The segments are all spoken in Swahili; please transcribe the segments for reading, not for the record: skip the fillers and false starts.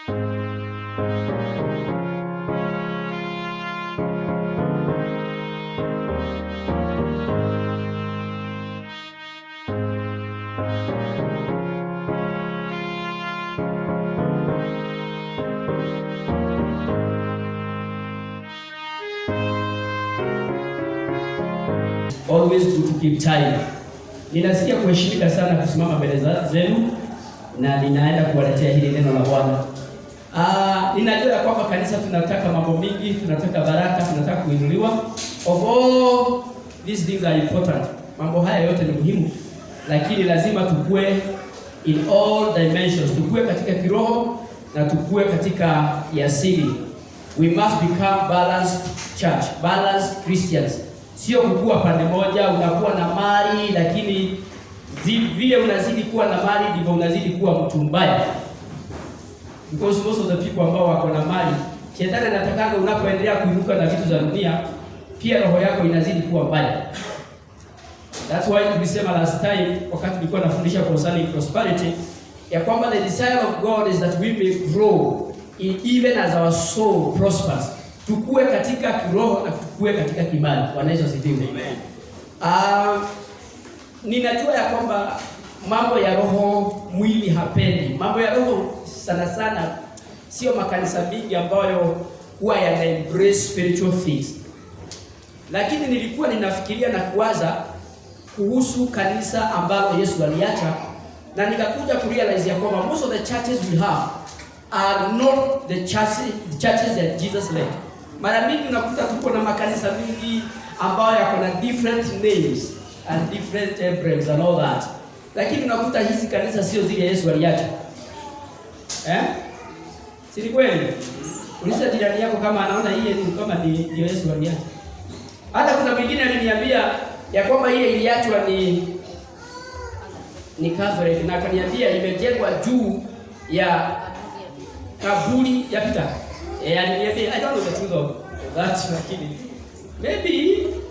Always to keep time. Ninasikia kuheshimika sana kusimama mbele zenu na ninaenda kuwaletea hili neno la Bwana. Ninajua kwamba kanisa tunataka mambo mingi, tunataka baraka, tunataka kuinuliwa. Of all these things are important. Mambo haya yote ni muhimu, lakini lazima tukue in all dimensions. Tukue katika kiroho na tukue katika kiasili. We must become balanced church, balanced Christians. Sio kukua pande moja, unakuwa na mali lakini vile unazidi kuwa na mali ndivyo unazidi kuwa mtu mbaya. Because most of the people ambao wako na mali, shetani anataka unapoendelea kuinuka na vitu za dunia, pia roho yako inazidi kuwa mbaya. That's why tulisema last time wakati nilikuwa nafundisha concerning prosperity, ya kwamba the desire of God is that we may grow even as our soul prospers. Tukue katika kiroho na tukue katika kimali. Bwana Yesu asifiwe. Amen. Ninajua ya kwamba mambo ya roho mwili hapendi. Mambo ya roho sana sana sio makanisa mingi ambayo huwa yana embrace spiritual things. Lakini nilikuwa ninafikiria na kuwaza kuhusu kanisa ambalo Yesu aliacha, na nikakuja kurealize ya kwamba most of the churches we have are not the churches that Jesus led. Mara mingi unakuta tuko na makanisa mingi ambayo yako na different names and different emblems and all that. Lakini unakuta hizi kanisa sio zile Yesu aliacha. Si ni kweli? Uliza jirani yako kama anaona hii ni kama ndio Yesu aliacha. Hata kuna mwingine aliniambia ya kwamba ile iliachwa ni Catholic, na akaniambia imejengwa juu ya kaburi ya Peter. Aliniambia I don't know the truth of that, lakini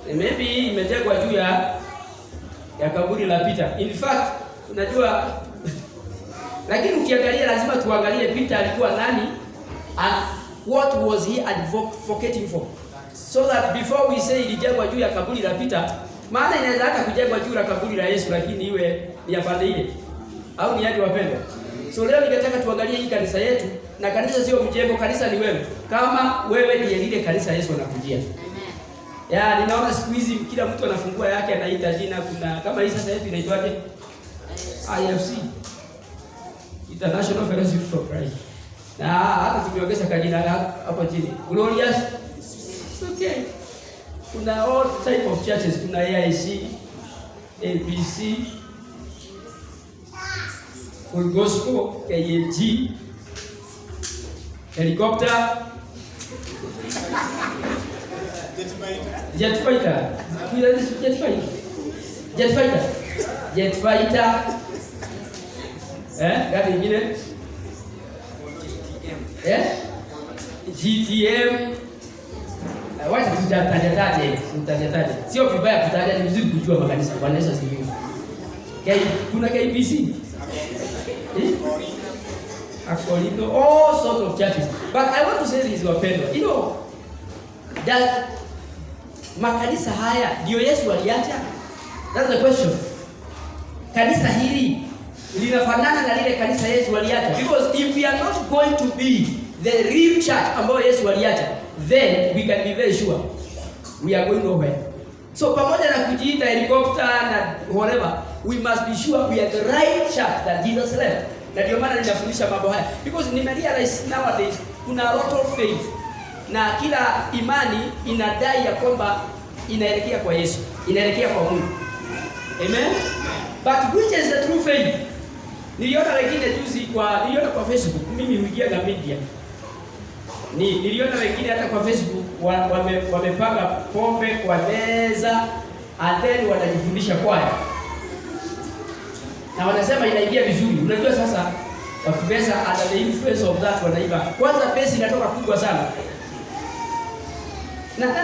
maybe imejengwa juu ya kaburi la Peter. In fact, unajua lakini ukiangalia lazima tuangalie Peter alikuwa nani and what was he advocating for, so that before we say ilijengwa juu ya kaburi la Peter, maana inaweza hata kujengwa juu ya kaburi la Yesu lakini iwe ni afande ile au ni yaji wapendwa. So leo ningetaka tuangalie hii kanisa yetu, na kanisa sio mjengo, kanisa ni wewe. Kama wewe ndiye lile kanisa Yesu anakujia. Amen. Ninaona siku hizi kila mtu anafungua yake anaita jina. Kuna kama hii sasa yetu inaitwaje? IFC, International Fellowship for Christ. Na hata tumeongeza kajina hapo chini. Glorious. Okay. Kuna all type of churches, kuna AIC, ABC, Full Gospel, KAG, Helicopter, Jet Fighter. Gari ingine? GTM. Wacha tutajataje. Sio vibaya kutaja, ni vizuri kujua makanisa. Bwana Yesu asifiwe. Kuna KBC. Actually, all sorts of churches. But I want to say this, wapendwa. You know, that makanisa haya ndio Yesu aliacha? That's the question. Kanisa hili linafanana na lile kanisa Yesu aliacha? Because if we are not going to be the real church ambayo Yesu aliacha, then we can be very sure we are going nowhere. So pamoja na kujiita helicopter na whatever, we must be sure we are the right church that Jesus left. Na ndio maana ninafundisha mambo haya, because nimerealize nowadays kuna a lot of faith, na kila imani inadai ya kwamba inaelekea kwa Yesu, inaelekea kwa Mungu. Amen. But which is the true faith? Niliona wengine juzi niliona kwa Facebook, mimi huingia na media. Niliona wengine hata kwa Facebook wamepanga pombe kwa meza and then wanajifundisha kwaya. Na wanasema inaingia vizuri. Unajua sasa wakibeza under the influence of that wanaiba. Kwanza pesa inatoka kubwa sana. Na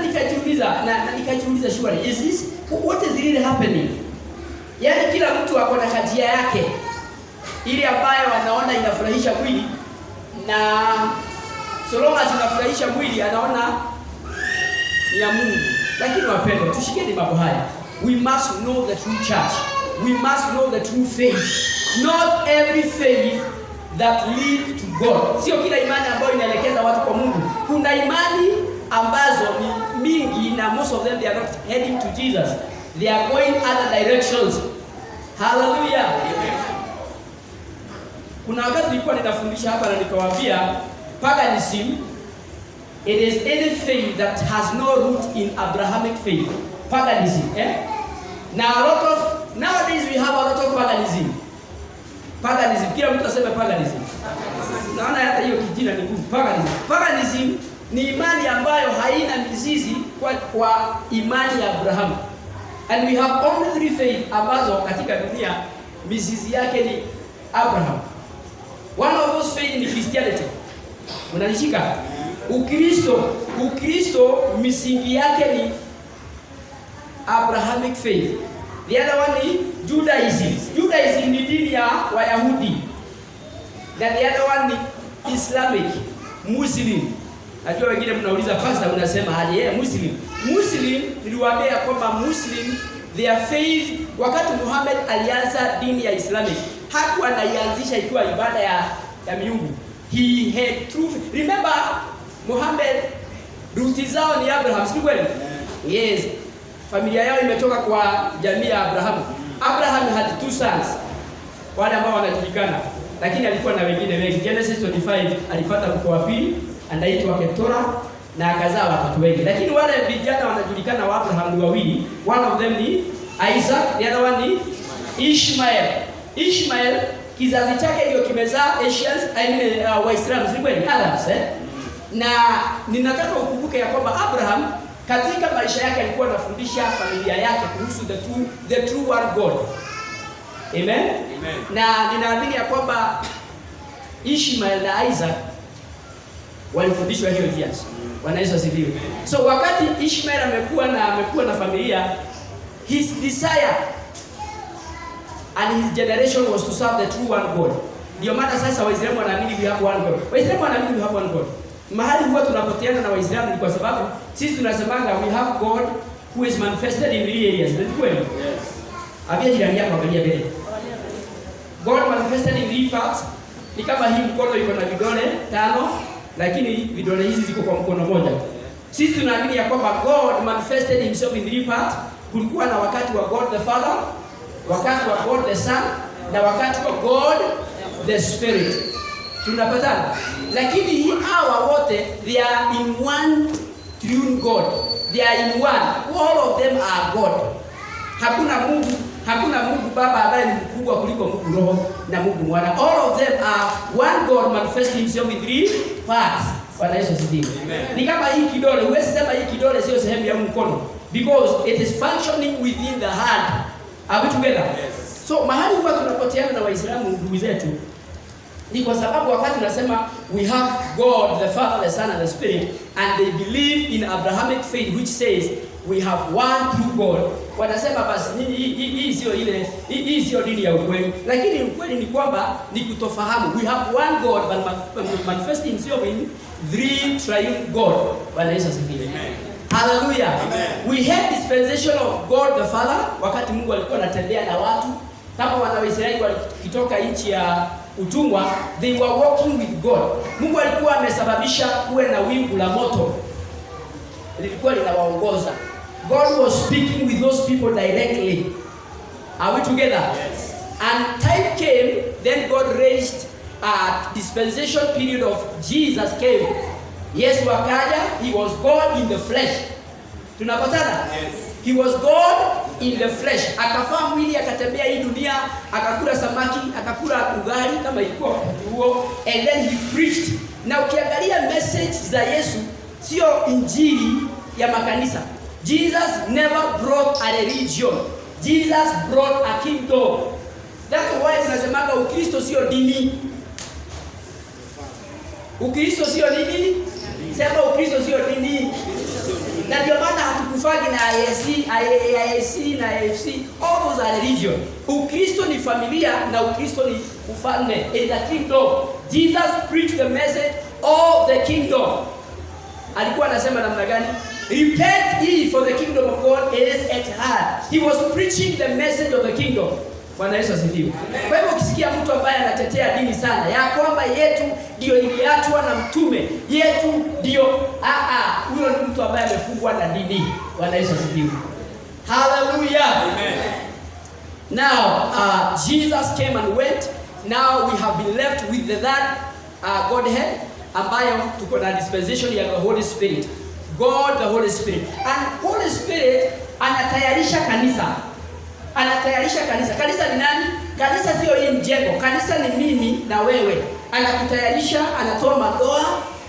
nikajiuliza surely is this what is really happening? Yaani kila mtu ako na hatia yake ile ambayo anaona inafurahisha mwili, na so long as inafurahisha mwili anaona ni ya Mungu. Lakini wapendwa, tushikeni mambo haya. We must know the true church. We must know the true faith. Not every faith that lead to God. Sio kila imani ambayo inaelekeza watu kwa Mungu. Kuna imani ambazo ni mingi na most of them they are not heading to Jesus. They are going other directions. Hallelujah. Amen. Kuna wakati nilikuwa ninafundisha hapa na nikawaambia paganism, it is any faith that has no root in Abrahamic faith. Paganism, Now nowadays we have a lot of paganism. Paganism, kila mtu aseme paganism. Naona hata hiyo kijina ni ngumu. Paganism ni imani ambayo haina mizizi kwa imani ya Abraham. And we have only three faith ambazo katika dunia mizizi yake ni Abraham. One of those faith ni Christianity. Unanishika? Ukristo misingi yake ni Abrahamic faith. The other one is Judaism. Judaism ni dini ya Wayahudi. Na the other one ni Islamic, Muslim. Najua wengine mnauliza pastor unasema aje Muslim niliwaambia kwamba Muslim their faith wakati Muhammad alianza dini ya Islamic hakuwa anaianzisha ikiwa ibada ya miungu. He had true. Remember Muhammad roots zao ni Abraham, si kweli? Yes. Familia yao imetoka kwa jamii ya Abraham. Abraham had two sons. Wale ambao wanajulikana. Lakini alikuwa na wengine wengi. Genesis 25 alipata mtoto wa pili anaitwa Ketura na akazaa watoto wengi. Lakini wale vijana wanajulikana wa Abraham ni wawili. One of them ni Isaac, the other one ni Ishmael kizazi chake ndio kimezaa Asians, Waislamu, si kweli? Arabs, Na ninataka ukumbuke ya kwamba Abraham katika maisha yake alikuwa anafundisha familia yake kuhusu the true one God. Amen? Na ninaamini ya kwamba Ishmael na Isaac walifundishwa hiyo njia. Bwana Yesu asifiwe. So wakati Ishmael amekuwa na familia, his desire and his generation was to serve the true one God. Ndio maana sasa Waislamu wanaamini we have one God. Waislamu wanaamini we have one God. Mahali huwa tunapoteana na Waislamu ni kwa sababu sisi tunasemanga we have God who is manifested in three areas. Ndio kweli? Yes. Abia jirani yako angalia mbele. God manifested in three parts. Ni kama hii mkono iko na vidole 5, lakini vidole hizi ziko kwa mkono mmoja. Sisi tunaamini ya kwamba God manifested himself in three parts. Kulikuwa na wakati wa God the Father, wakati wa God the Son, na wakati wa God the Spirit. Tunapatana? Lakini hii hawa wote they are in one true God. They are in one. All of them are God. Hakuna Mungu Baba ambaye ni mkubwa kuliko Mungu Roho na Mungu Mwana. All of them are one God manifesting himself in three parts. Bwana Yesu asifiwe. Ni kama hii kidole, huwezi sema hii kidole sio sehemu ya mkono because it is functioning within the hand. Are we together? Yes. So mahali huwa tunapoteana na Waislamu ndugu zetu ni kwa sababu wakati tunasema we have God the Father, the Son and the Spirit, and they believe in Abrahamic faith which says we have one true God. Wanasema basi hii sio dini ya ukweli. Lakini ukweli ni kwamba ni kutofahamu. We have one God but manifesting himself in three triune God. Bwana Yesu asifiwe. Amen. Hallelujah. Amen. We have dispensation of God the Father wakati Mungu alikuwa anatembea na watu kama wana Israeli walitoka nchi ya utumwa, they were walking with God. Mungu alikuwa amesababisha kuwe na wingu la moto lilikuwa linawaongoza. God was speaking with those people directly. Are we together? Yes. And time came, then God raised a dispensation period of Jesus came. Yes, wakaja, he was God in the flesh. Tunapatana? Yes. He was God in the flesh. Akafaa mwili, akatembea hii dunia, akakula samaki, akakula ugali kama ilikuwa wakati huo, and then he preached. Na ukiangalia message za Yesu sio injili ya makanisa. Jesus never brought a religion. Jesus brought a kingdom. That's why tunasemaga Ukristo sio dini. Ukristo sio nini? Sema Ukristo sio dini. Na ndio maana hatukufagi na IAC na AFC. All those are religion. Ukristo ni familia na Ukristo ni ufalme. It's a kingdom. Jesus preached the message of the kingdom. Alikuwa anasema namna gani? Repent ye, for the kingdom of God is at hand. He was preaching the message of the kingdom. Bwana Yesu asifiwe. Kwa hivyo ukisikia mtu ambaye anatetea dini sana, ya kwamba yetu ndio iliachwa na mtume, yetu ndio huyo ni mtu ambaye amefungwa na dini. Bwana Yesu asifiwe. Hallelujah. Amen. Now, Jesus came and went. Now we have been left with that Godhead ambayo tuko na dispensation ya the Holy Spirit. God the Holy Spirit. And Holy Spirit anatayarisha kanisa. Anatayarisha kanisa. Kanisa ni nani? Kanisa sio hii mjengo. Kanisa ni mimi na wewe. Anakutayarisha, anatoa madoa,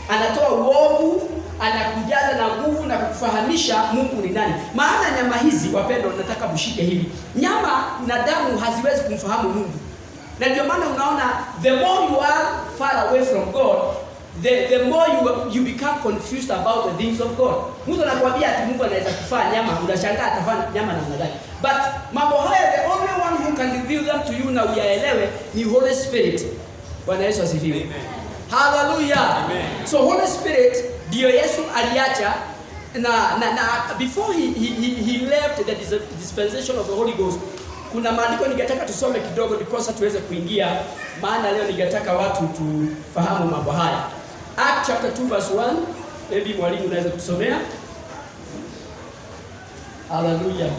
anatoa uovu, anakujaza na nguvu na kukufahamisha Mungu ni nani. Maana nyama hizi, wapendwa, nataka mshike hivi. Nyama na damu haziwezi kumfahamu Mungu. Na ndio maana unaona the more you are far away from God, the more you become confused about the things of God. Mtu anakuambia ati Mungu anaweza kufanya nyama, unashangaa atafanya nyama namna gani. But mambo haya, the only one who can reveal them to you na uyaelewe ni Holy Spirit. Bwana Yesu asifiwe. Amen. Hallelujah. Amen. So Holy Spirit ndio Yesu aliacha na before he left the dispensation of the Holy Ghost. Kuna maandiko ningetaka tusome kidogo ndiposa tuweze kuingia, maana leo ningetaka watu tufahamu mambo haya. Acts chapter 2 verse 1. Maybe mwalimu unaweza kusomea. Hallelujah.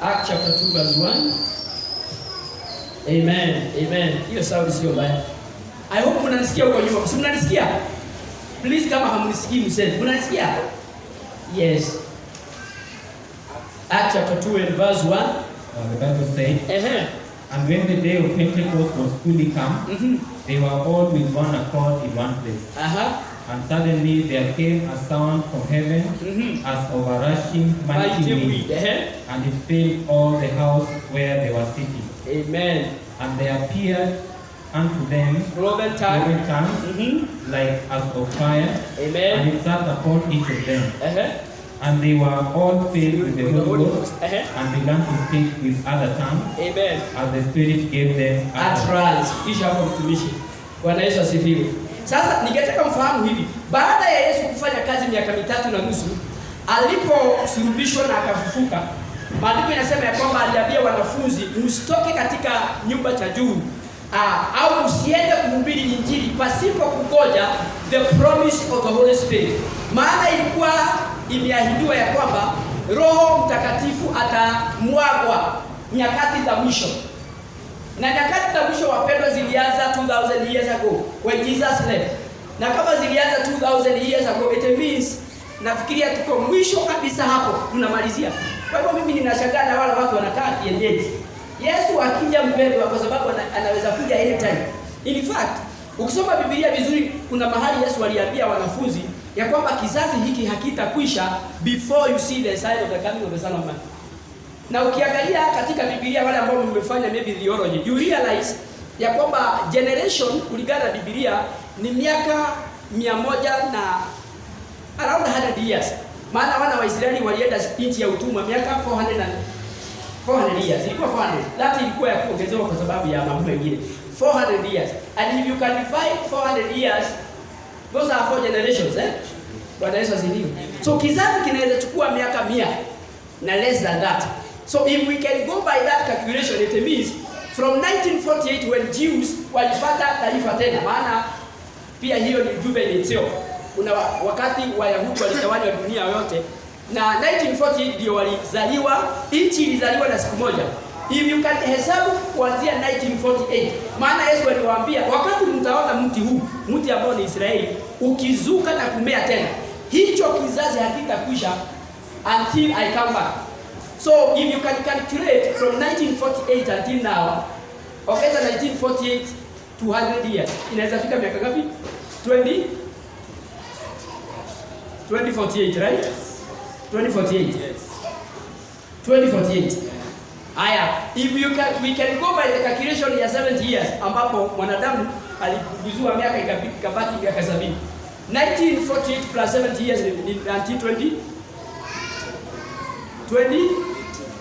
Acts chapter 2 verse 1. Amen. Amen. Hiyo sauti sio mbaya. I hope mnanisikia huko nyuma. Si mnanisikia? Please, kama hamnisikii mseme. Mnanisikia? Yes. Acts chapter 2 and verse 1. The Bible says, and when the day of Pentecost was fully come, they were all with one accord in one place. And suddenly there came a sound from heaven as of a rushing mighty wind, and it filled all the house where they were sitting. Amen. And there appeared unto them cloven tongues like as of fire. Amen. And it sat upon each of them. And they were all filled with the Holy Ghost, and began to speak with other tongues. Amen. As the Spirit gave them utterance. Kisha hapo mtumishi. Bwana Yesu asifiwe. Sasa ningetaka mfahamu hivi. Baada ya Yesu kufanya kazi miaka 3.5, aliposulubishwa na akafufuka, maandiko yanasema ya kwamba aliambia wanafunzi, msitoke katika nyumba cha juu au msiende kuhubiri injili pasipo kungoja the promise of the Holy Spirit. Maana ilikuwa imeahidiwa ya kwamba Roho Mtakatifu atamwagwa nyakati za mwisho. Na nyakati za mwisho, wapendwa, zilianza 2000 years ago when Jesus left. Na kama zilianza 2000 years ago, it means nafikiria tuko mwisho kabisa hapo, tunamalizia. Kwa hivyo mimi ninashangaa na wale watu wanakaa kienyeji. Yesu akija mpendwa, kwa sababu anaweza kuja anytime. In fact, ukisoma Biblia vizuri, kuna mahali Yesu aliambia wanafunzi ya kwamba kizazi hiki hakitakwisha before you see the sign of the coming of the Son of Man. Na ukiangalia katika Biblia, wale ambao mmefanya maybe theology, you realize ya kwamba generation kulingana na Biblia ni miaka 100 na around 100 years. Maana wana wa Israeli walienda nchi ya utumwa miaka 400 years. Ilikuwa 400. That ilikuwa ya kuongezewa kwa sababu ya mambo mengine. 400 years. And if you can divide 400 years, those are 4 generations, Bwana Yesu asifiwe. So kizazi kinaweza chukua miaka 100 na less than that. So if we can go by that calculation, it means from 1948 when Jews walipata taifa tena, maana pia hiyo ni ujumbe in itself. Kuna wakati Wayahudi walitawanywa dunia yote, na 1948 ndio walizaliwa, nchi ilizaliwa na siku moja. If you can hesabu kuanzia 1948, maana Yesu aliwaambia wakati mtaona mti huu, mti ambao ni Israeli, ukizuka na kumea tena, hicho kizazi hakitakwisha until I come back. So if you can calculate from 1948 until now, ongeza 1948 to 100 years, inaweza fika miaka ngapi? 2048, right? 2048. Yes. 2048. Aya, if you can, we can go by the calculation ya 70 years, ambapo mwanadamu alipunguzwa miaka ikabaki miaka 70. 1948 plus 70 years until 20.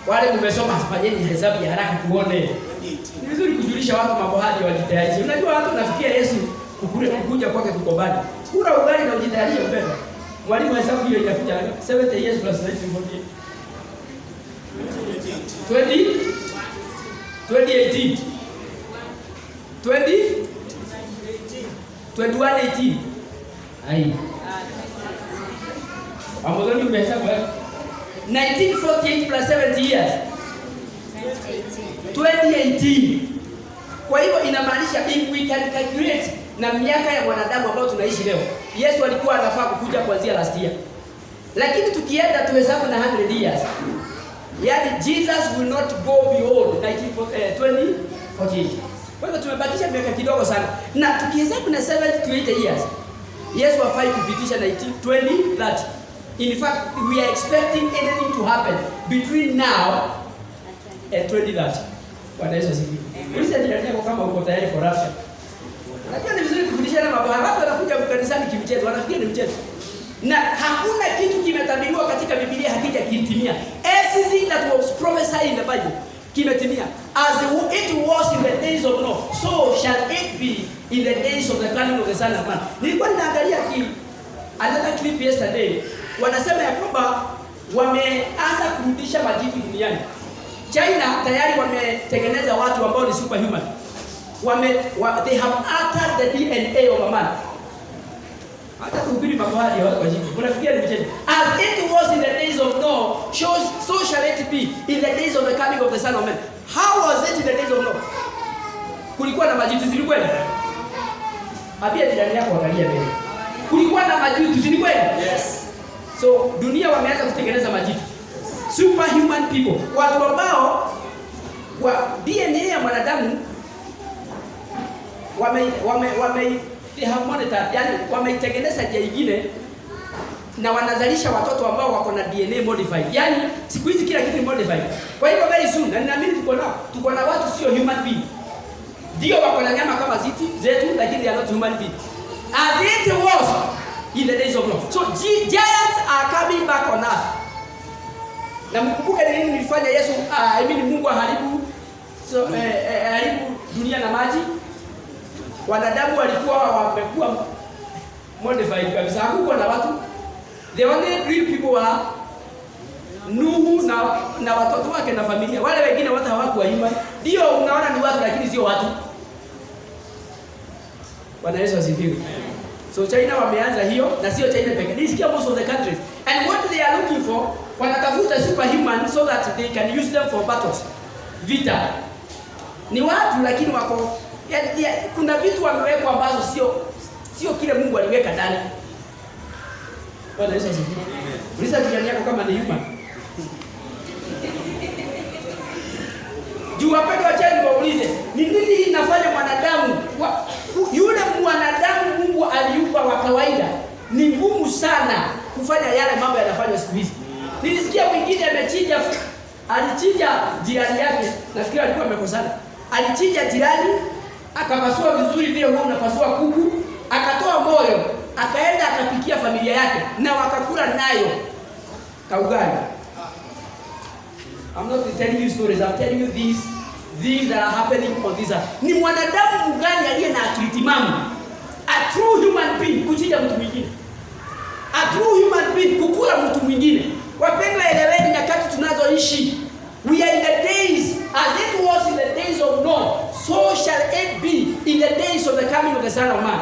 Wale mmesoma, fanyeni hesabu ya haraka tuone. Ni vizuri kujulisha kufundisha watu mambo hadi wajitayarishe. Unajua watu nafikia Yesu kukuja kwake kukubali. Kula ugali na ujitayarishe mbele. Mwalimu hesabu hiyo inakuja 70 years plus 1948. 2018. 2118. Ai. Amazoni umehesabu 1948 plus 70 years. 2018. Kwa hivyo inamaanisha if we can calculate na miaka ya mwanadamu ambao tunaishi leo, Yesu alikuwa anafaa kukuja kuanzia last year. Lakini tukienda tuhesabu na 100 years. Yani Jesus will not go beyond 2048. Kwa hivyo tumebakisha miaka kidogo sana. Na tukihesabu na 70 to 80 years, Yesu hafai kupitisha 2030. In fact, we are expecting anything to happen between now and 2030. Bwana Yesu asifiwe. Uliza jirani yako kama uko tayari for rapture. Unajua ni vizuri kufundishana mambo haya. Watu wanakuja kanisani kimchezo, wanafikiria ni mchezo. Na hakuna kitu kimetabiriwa katika Biblia hakija kitimia. Everything that was prophesied in the Bible kimetimia. As it was in the days of Noah, so shall it be in the days of the coming of the Son of Man. Nilikuwa ninaangalia another clip yesterday. Wanasema ya kwamba wameanza kurudisha majitu duniani. China tayari wametengeneza watu ambao ni superhuman. They have altered the DNA of a man. Hata kuhubiri mambo haya watu wajibu. Unafikiria ni mchezo? As it was in the days of Noah, so shall it be in the days of the coming of the Son of Man. How was it in the days of Noah? Kulikuwa na majitu zilikuwa ni? Abia jirani yako angalia mbele. Kulikuwa na majitu zilikuwa ni? Yes. So dunia wameanza kutengeneza majitu. Superhuman people. Watu ambao DNA ya mwanadamu they have monitored, yani wameitengeneza njia nyingine na wanazalisha watoto ambao wako na DNA modified. Yani siku hizi kila kitu ni modified. Kwa hivyo very soon, na ninaamini tuko na watu sio human being. Ndio wako na nyama kama zetu lakini they are not human being. As it was in the days of Noah. So giants are coming back on earth. Na mkumbuke ni nini nilifanya Yesu, Mungu haribu dunia na maji. Wanadamu walikuwa wamekuwa modified kabisa. Hakukuwa na watu. The only real people were Nuhu na watoto wake na familia. Wale wengine watu hawakuwa human. Ndio unaona ni watu lakini sio watu. Bwana Yesu asifiwe. So China wameanza hiyo na sio China pekee. Nisikia most of the countries. And what they are looking for, wanatafuta superhuman so that they can use them for battles. Vita. Ni watu lakini wako kuna vitu wamewekwa ambazo sio kile Mungu aliweka ndani. Bwana Yesu asifiwe. Uliza jirani yako kama ni human. Juu wapende wacheni waulize, ni nini inafanya mwanadamu yule mwanadamu Mungu aliumba wa kawaida ni ngumu sana kufanya yale mambo yanafanywa siku hizi. Nilisikia mwingine alichinja jirani yake, nafikiri alikuwa amekosana. Alichinja jirani, akapasua vizuri vile huwa unapasua kuku, akatoa moyo, akaenda akapikia familia yake na wakakula nayo kaugali. I'm not telling you stories, I'm telling you these that are happening on this earth. Ni mwanadamu mgani aliye na akili timamu? A true human being kuchinja mtu mwingine. A true human being kukula mtu mwingine. Wapendwa, eleweni nyakati tunazoishi. We are in the days as it was in the days of Noah, so shall it be in the days of the coming of the Son of Man.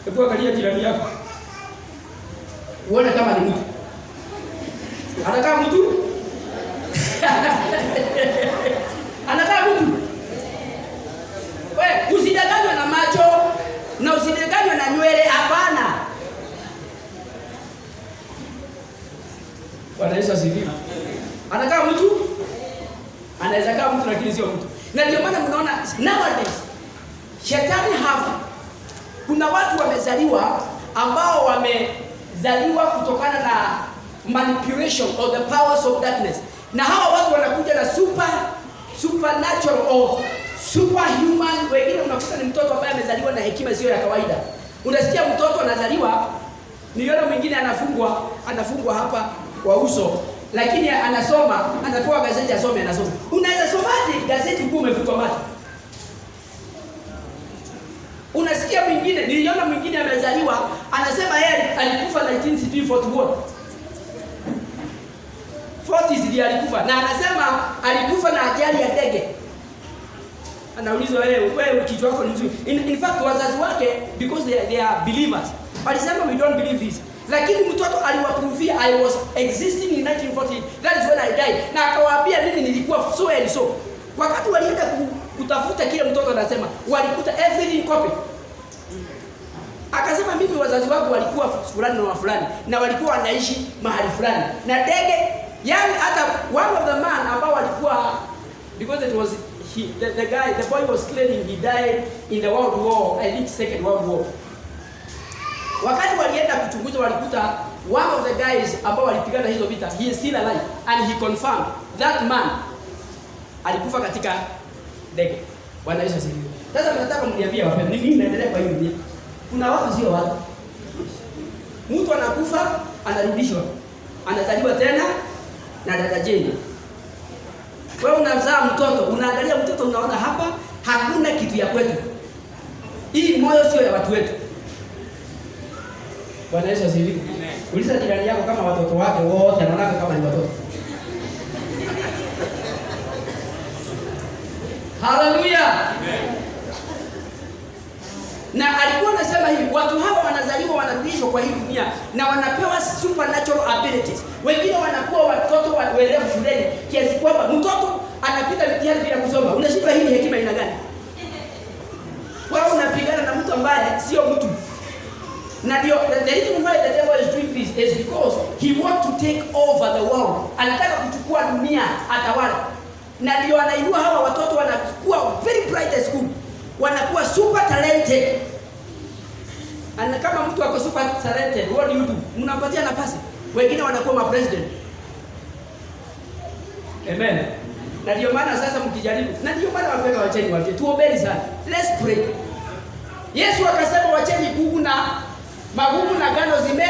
Hebu angalia jirani yako. Uone kama ni mtu. Anakaa mtu? Anakaa mtu? Wewe usidanganywe na macho na usidanganywe na nywele, hapana. Bwana Yesu asifiwe. Anakaa mtu? Anaweza kaa mtu lakini sio mtu. Na ndio maana mnaona nowadays shetani kuna watu wamezaliwa ambao wamezaliwa kutokana na manipulation of the powers of darkness. Na hawa watu wanakuja na supernatural or superhuman. Wengine unakuta ni mtoto ambaye amezaliwa na hekima sio ya kawaida. Unasikia mtoto anazaliwa, niliona mwingine anafungwa hapa kwa uso lakini anasoma, anapewa gazeti asome, anasoma. Unaweza somaje gazeti huko umefutwa macho? Unasikia mwingine, niliona mwingine amezaliwa, anasema yeye alikufa 1941. 40s ndiye alikufa, na anasema alikufa na ajali ya ndege. Anaulizwa wewe kichwa chako ni mzuri. In fact wazazi wake, because they are believers, walisema we don't believe this. Lakini mtoto aliwapruvia I was existing in 1940, that is when I died. Na akawaambia mimi nilikuwa so and so. Wakati walienda kutafuta kile mtoto anasema, walikuta everything copy. Akasema mimi wazazi wangu walikuwa fulani na fulani, na walikuwa wanaishi mahali fulani. Na ndege, yani hata one of the man ambao walikuwa, because it was the boy was claiming he died in the World War, I think Second World War. Wakati walienda kuchunguza walikuta one of the guys ambao walipigana hizo vita, he is still alive, and he confirmed that man alikufa katika ndege. Bwana Yesu asifiwe. Sasa nataka mniambie wapendwa, nini inaendelea kwa hiyo dunia? Kuna watu sio watu. Mtu anakufa, anarudishwa, anazaliwa tena na dada Jane. Wewe unazaa mtoto, unaangalia mtoto, unaona hapa hakuna kitu ya kwetu. Hii moyo sio ya watu wetu. Bwana Yesu asifiwe. Uliza jirani yako kama watoto wake wote anaona kama ni watoto. Hallelujah. Na alikuwa anasema hivi, watu hawa wanazaliwa, wanarudishwa kwa hii dunia na wanapewa supernatural abilities. Wengine wanakuwa watoto werevu shuleni kiasi kwamba mtoto anapita mitihani bila kusoma. Unashindwa hii hekima ina gani? Wewe unapigana na mtu ambaye sio mtu. Na the reason why the devil is doing this is because he wants to take over the world. Anataka kuchukua dunia atawala. Na ndio anainua hawa watoto, wanakuwa very bright at school. Wanakuwa super talented. Na kama mtu ako super talented, what do you do? Mnampatia nafasi. Wengine wanakuwa ma president. Amen. Na ndio maana sasa mkijaribu, na ndio maana wapenda wacheni wake. Tuombeni sana. Let's pray. Yesu akasema wacheni magugu na ngano zime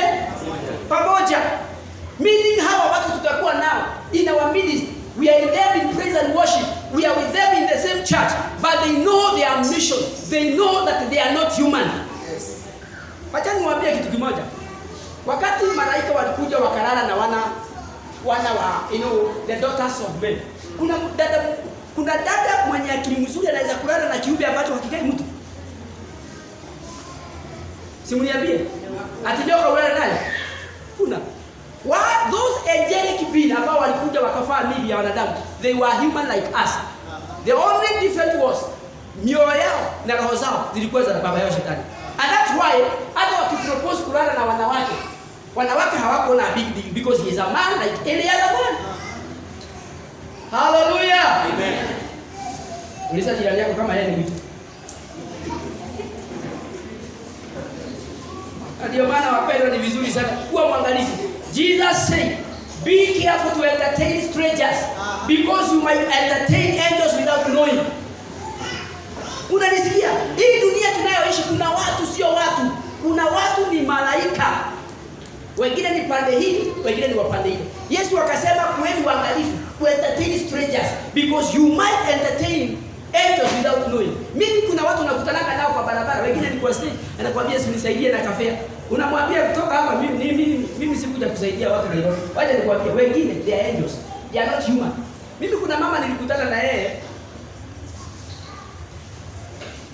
pamoja. Meaning hawa watu tutakuwa nao in our ministry. We are in them in praise and worship. We are with them in the same church, but they know their mission. They know that they are not human. Yes. Wacha niwaambie kitu kimoja. Wakati malaika walikuja wakalala na wana wa the daughters of men. Kuna dada mwenye akili mzuri anaweza kulala na kiumbe ambacho hakikai mtu. Simuniambie. Ati ndio kwa wale naye. Kuna those angelic beings ambao walikuja wakafaa mili ya wanadamu, they were human like us. The only difference was mioyo yao na roho zao zilikuwa za baba yao shetani. And that's why hata wakipropose kulala na wanawake hawako na big deal, because he is a man like any other man. Hallelujah. Amen. Uliza jirani yako kama yeye ni mtu. Ndio maana wapendwa, ni vizuri sana kuwa mwangalizi. Jesus said, be careful to entertain strangers, because you might entertain angels without knowing. Unanisikia? Hii dunia tunayoishi kuna watu sio watu. Kuna watu ni malaika. Wengine ni pande hii, wengine ni wapande hii. Yesu akasema kuweni waangalifu to entertain strangers, because you might entertain angels without knowing. Mimi kuna watu nakutana nao kwa barabara, wengine ni kwa stage, anakuambia nisaidie na kafea. Unamwambia kutoka hapa, mimi sikuja kusaidia watu leo. Wacha nikwambie, wengine they are angels. They are not human. Mimi kuna mama nilikutana na yeye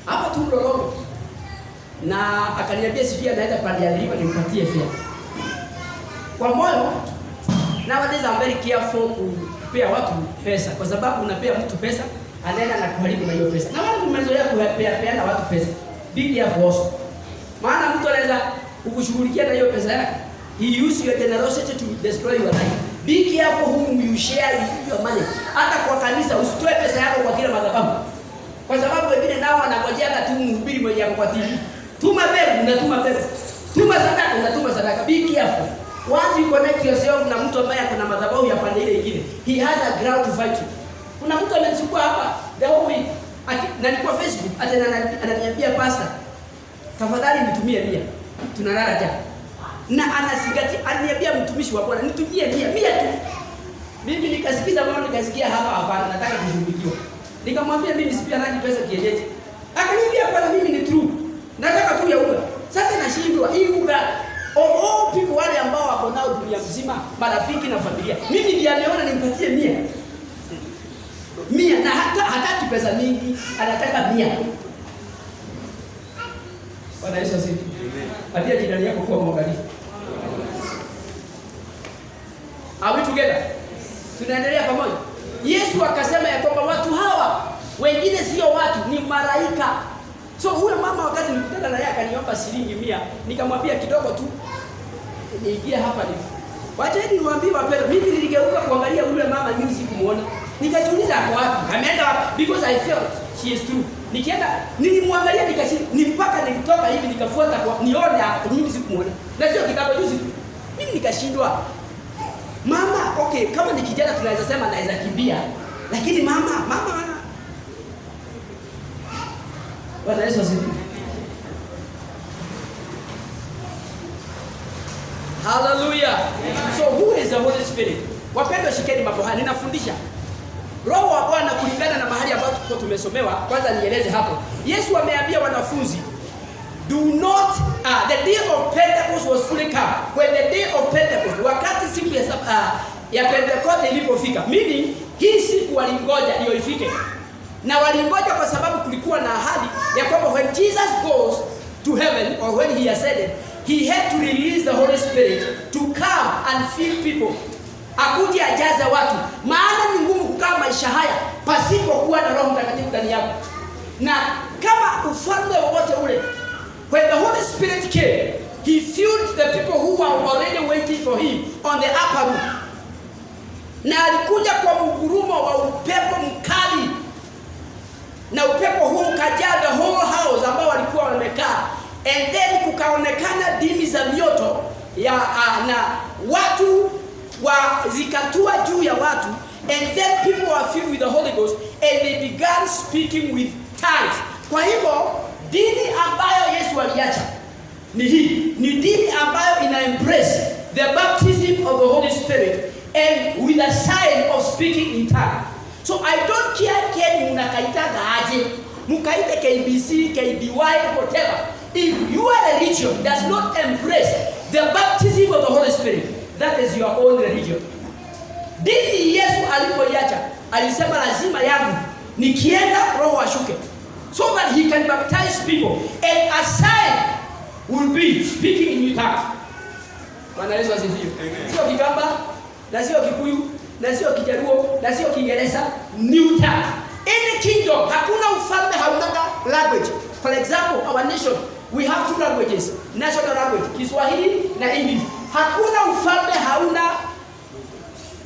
hapa tu Mlolongo, na akaniambia sifia naenda pale ya lipa nimpatie fare. Kwa moyo, nowadays I'm very careful kupea watu pesa, kwa sababu unapea mtu pesa anaenda na kuharibu na hiyo pesa. Na wale mmezoea kupea na watu pesa. Be careful also. Maana mtu anaweza kukushughulikia na hiyo pesa yake. He use your generosity to destroy your life. Be careful whom you share your money. Hata kwa kanisa usitoe pesa yako kwa kila madhabahu. Kwa sababu wengine nao wanangojea tu mhubiri mwenye yako kwa TV. Tuma mbegu, unatuma mbegu. Tuma sadaka, unatuma sadaka. Be careful. Once you connect yourself na mtu ambaye ako na madhabahu ya pande ile nyingine, he has a ground to fight you. Kuna mtu amenisukua hapa the whole week. Na ni kwa Facebook, hata ananiambia pastor, tafadhali nitumie 100. Tunalala jana. Na anasigati, ananiambia mtumishi wa Bwana, nitumie 100 tu. Mimi nikasikiza mambo, nikasikia hapa nataka kushughulikiwa. Nikamwambia mimi sipianaji pesa kienyeji. Akaniambia bwana, mimi ni true. Nataka tu ya unga. Sasa nashindwa hii unga all people wale ambao wako nao dunia mzima, marafiki na familia. Mimi ndiye ameona nimpatie 100 na hataki pesa mingi, anataka 100. Bwana Yesu asifiwe. Patia jirani yako kuwa mwangalifu. Are we together? Tunaendelea pamoja. Yesu akasema ya kwamba watu hawa wengine sio watu, ni malaika. So huyo mama wakati nilikutana naye akaniomba shilingi 100, nikamwambia kidogo tu niingie hapa ni. Wacha niwaambie wapendwa, mimi niligeuka kuangalia yule mama, mimi sikumuona. Nikajiuliza ako wapi? Ameenda wapi? Because I felt she is true. Nikienda nilimwangalia mpaka nilitoka hivi nikafuata kwa nione hapo, mimi sikumuona. Na sio kitabu juzi. Mimi nikashindwa. Mama, okay, kama ni kijana tunaweza sema naweza kimbia. Lakini mama. Bwana Yesu asifiwe. Hallelujah. So who is the Holy Spirit? Wapendwa, shikeni mambo haya. Ninafundisha Roho wa Bwana kulingana na mahali ambapo tumesomewa. Kwanza nieleze hapo. Yesu ameambia wanafunzi, do not the day of Pentecost was fully come. When the day of Pentecost, wakati siku ya Pentecost ilipofika, meaning hii siku walingoja ndio ifike. Na walingoja kwa sababu kulikuwa na ahadi ya kwamba when Jesus goes to heaven or when he ascended, he had to release the Holy Spirit to come and fill people. Akuje ajaze watu. Maana ni ngumu kukaa maisha haya pasipo kuwa na Roho Mtakatifu ndani yako. Na kama ufalme wowote ule, when the Holy Spirit came, he filled the people who were already waiting for him on the upper room. Na alikuja kwa mgurumo wa upepo mkali. Na upepo huu ukajaa the whole house ambao walikuwa wamekaa. And then kukaonekana dimi za mioto na watu zikatua juu ya watu. And then people were filled with the Holy Ghost and they began speaking with tongues. Kwa hivyo dini ambayo Yesu aliacha ni hii, ni dini ambayo ina embrace the baptism of the Holy Spirit and with a sign of speaking in tongues. So I don't care keni mnakaitaga aje, mkaite KBC, KDY, whatever. If your religion does not embrace the baptism of the Holy Spirit, that is your own religion. Dini Yesu alipoiacha, alisema lazima yangu nikienda Roho ashuke, so that he can baptize people and a sign will be speaking in new tongues. Bwana Yesu asifiwe. Sio Kigamba, na sio Kikuyu, na sio Kijaruo, na sio Kiingereza, new tongues. Any kingdom, hakuna ufalme hauna language. For example, our nation, we have 2 languages, national language, Kiswahili na English. Hakuna ufalme hauna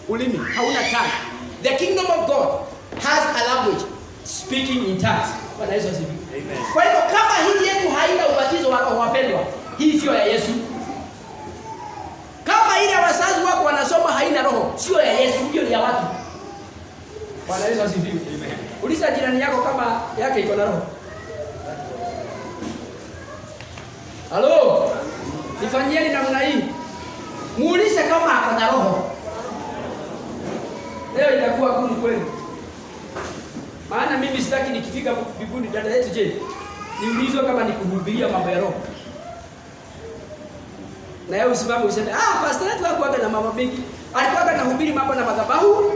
ulimi, hauna tongue. The kingdom of God has a language, speaking in tongues. Bwana Yesu asifiwe. Amen. Kwa hivyo kama hii yetu haina ubatizo wa Roho, wapendwa, hii sio ya Yesu. Kama ile wazazi wako wanasoma haina Roho, sio ya Yesu, hiyo ni ya watu. Bwana Yesu asifiwe. Amen. Uliza jirani yako kama yake iko na Roho. Halo? Nifanyieni namna hii. Muulize kama ako na Roho. Leo itakuwa gumu kweli. Maana mimi sitaki nikifika mbinguni dada yetu je, niulizwe kama nikuhubiria mambo ya Roho. Na yeye usimame useme, pastor wetu hakuwa na mama mengi. Alikuwa anahubiri mambo na madhabahu.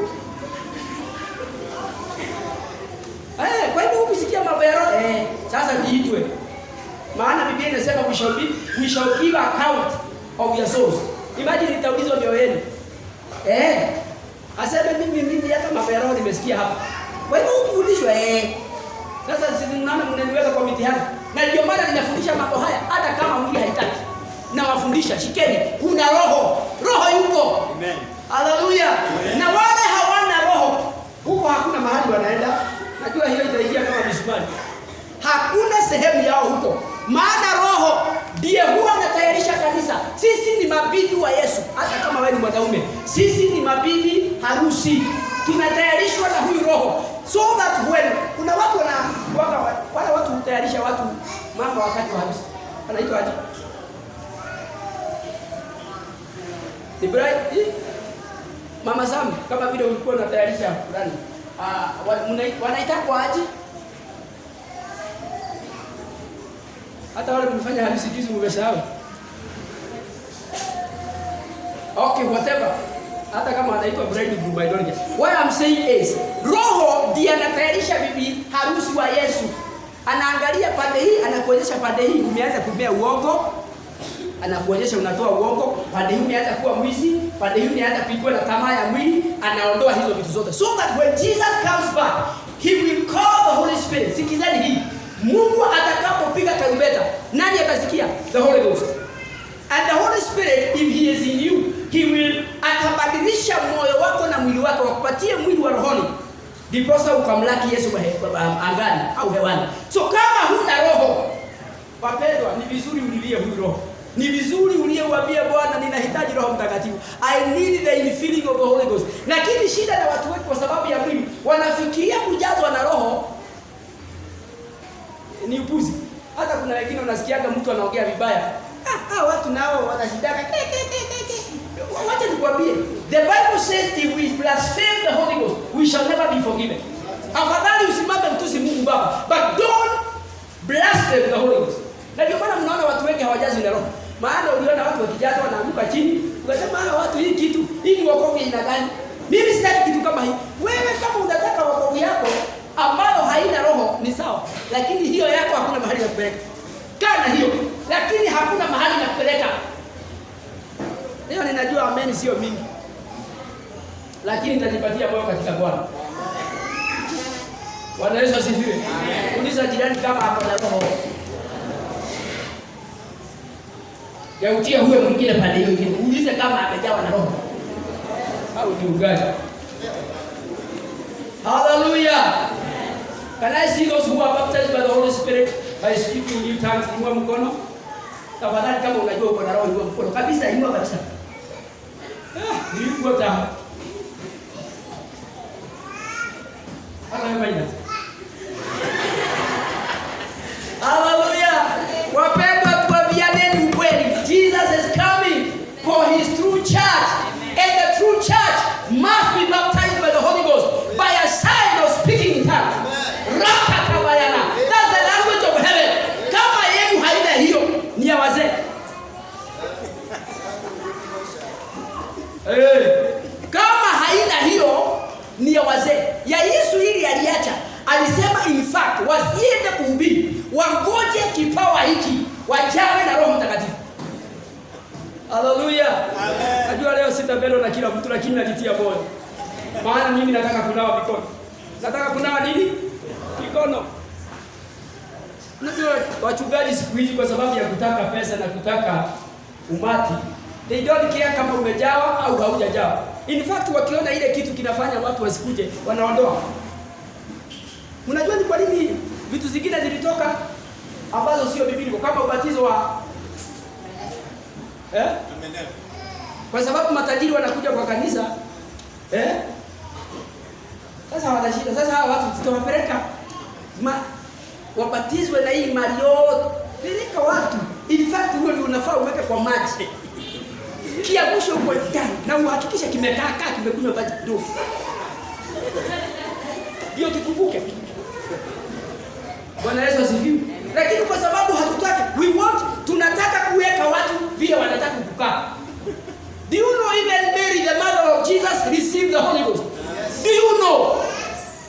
Kwa hivyo ukisikia mambo ya Roho, sasa niitwe. Maana Biblia inasema we shall give account of your souls. Imagine nitaulizwa mioyo yenu. Aseme mimi hata mambo ya Roho nimesikia hapa. Kwa hivyo ukifundishwa sasa sisi mnaona mnaniweka kwa mitihani. Na ndio maana ninafundisha mambo haya hata kama mwili haitaki. Na wafundisha, shikeni, kuna Roho. Roho yuko. Amen. Haleluya. Na wale hawana Roho, huko hakuna mahali wanaenda. Najua hiyo itaingia kama misumari. Hakuna sehemu yao huko. Maana Roho ndiye huwa anatayarisha kanisa. Sisi ni mabibi wa Yesu. Hata kama wewe ni mwanaume, sisi ni mabibi harusi. Tunatayarishwa na huyu Roho. So that when kuna watu wale watu hutayarisha watu mambo wakati wa harusi. Anaitwa aje? The Mama Sam, kama vile ulikuwa unatayarisha fulani. Wanaita kwa aje? Hata wale mfanya harusi juzi mmesahau. Okay, whatever. Hata kama anaitwa bridegroom, I don't get. What I'm saying is, Roho ndiye anatayarisha bibi harusi wa Yesu. Anaangalia pande hii, anakuonyesha pande hii umeanza kumea uongo. Anakuonyesha unatoa uongo, pande hii umeanza kuwa mwizi, pande hii umeanza kupigwa na tamaa ya mwili, anaondoa hizo vitu zote. So that when Jesus comes back, he will call the Holy Spirit. Sikizani hii. Mungu atakapopiga tarumbeta, nani atasikia? The Holy Ghost. And the Holy Spirit, if he is in you, he will atabadilisha moyo wako na mwili wako, wakupatie mwili wa rohoni. Ndiposa ukamlaki Yesu angani au hewani. So kama huna roho, wapendwa, ni vizuri ulilie huyu roho. Ni vizuri uliyeuambia Bwana, ninahitaji Roho Mtakatifu. I need the infilling of the Holy Ghost. Lakini shida na watu wetu kwa sababu ya mwili, wanafikiria kujazwa na roho ni upuzi. Hata kuna wengine unasikiaga mtu anaongea vibaya. Watu nao wanashidaka. Wacha nikwambie, the Bible says if we blaspheme the Holy Ghost, we shall never be forgiven. Afadhali usimame mtusi Mungu Baba, but don't blaspheme the Holy Ghost. Na ndio maana mnaona watu wengi hawajazwi na roho. Maana uliona watu wakijazwa wanaanguka chini, ukasema watu hii ni wokovu ina gani? Mimi sitaki kitu kama hii. Wewe kama unataka wokovu yako ambayo haina roho ni sawa, lakini hiyo yako hakuna mahali ya kupeleka. Kana hiyo, lakini hakuna mahali ya kupeleka. Leo ninajua amen sio mingi, lakini nitajipatia moyo katika Bwana. Bwana Yesu asifiwe. Uliza jirani kama hapo na roho. Yautia huyo mwingine pale hiyo ingine. Ulize kama amejawa na roho. Au ni ugali. Hallelujah. Can I see those who are baptized by the Holy Spirit by speaking new tongues? Inua mkono. Tafadhali kama unajua uko na roho inua mkono. Kabisa inua kabisa. Nilikuwa tamu. Hallelujah. Hallelujah. Wapendwa, tuambiane ukweli. Jesus is coming for his true church. And the true church must be baptized by the Holy Ghost by a sign of speaking in tongues. That's the language of heaven. Kama yenu haina hiyo ni ya wazee. Kama haina hiyo ni ya wazee. Ya Yesu hili aliacha. Alisema in fact wasiende kuhubiri, wangoje kipawa hiki, wajawe na Roho Mtakatifu. Hallelujah. Najua leo sitabelo na kila mtu, lakini najitia moyo. Maana mimi nataka kunawa mikono. Nataka kunawa nini? Mikono. Najua wachungaji siku hizi kwa sababu ya kutaka pesa na kutaka umati, they don't care kama umejawa au haujajawa. In fact wakiona ile kitu kinafanya watu wasikuje, wanaondoa. Unajua ni kwa nini vitu zingine zilitoka ambazo sio bibiliko kama ubatizo wa kwa sababu matajiri wanakuja kwa kanisa sasa wanashinda. Sasa hawa watu tutawapeleka wabatizwe na hii mali yote. Peleka watu. In fact huo ndio unafaa uweke kwa maji. Kiagusho uko ndani na uhakikishe kimekaa kimekunywa maji kidogo. Ndio tukumbuke. Bwana Yesu asifiwe. Lakini kwa sababu hatutaki, tunataka kuweka watu vile wanataka kukaa. Do you know even Mary, the mother of Jesus, received the Holy Ghost? Yes. Do you know?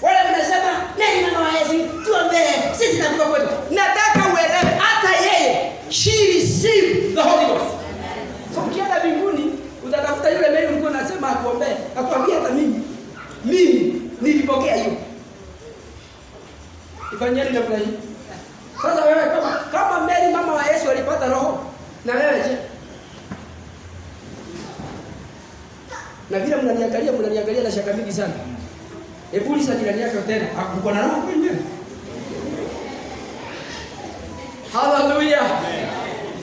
Wale wanasema, nani mama wa Yesu, tuombee, sisi tunatoka kwetu. Nataka uelewe, hata yeye, she received the Holy Ghost. So ukienda mbinguni, utatafuta yule Mary ulikuwa unasema akuombee, akwambia hata mimi nilipokea hiyo. Ifanyeni namna hii. Sasa wewe kama Mary mama wa Yesu alipata roho, na wewe je? Na vile mnaniangalia na shaka mingi sana. Hebu lisa jirani yako tena, uko na roho kweli? Hallelujah.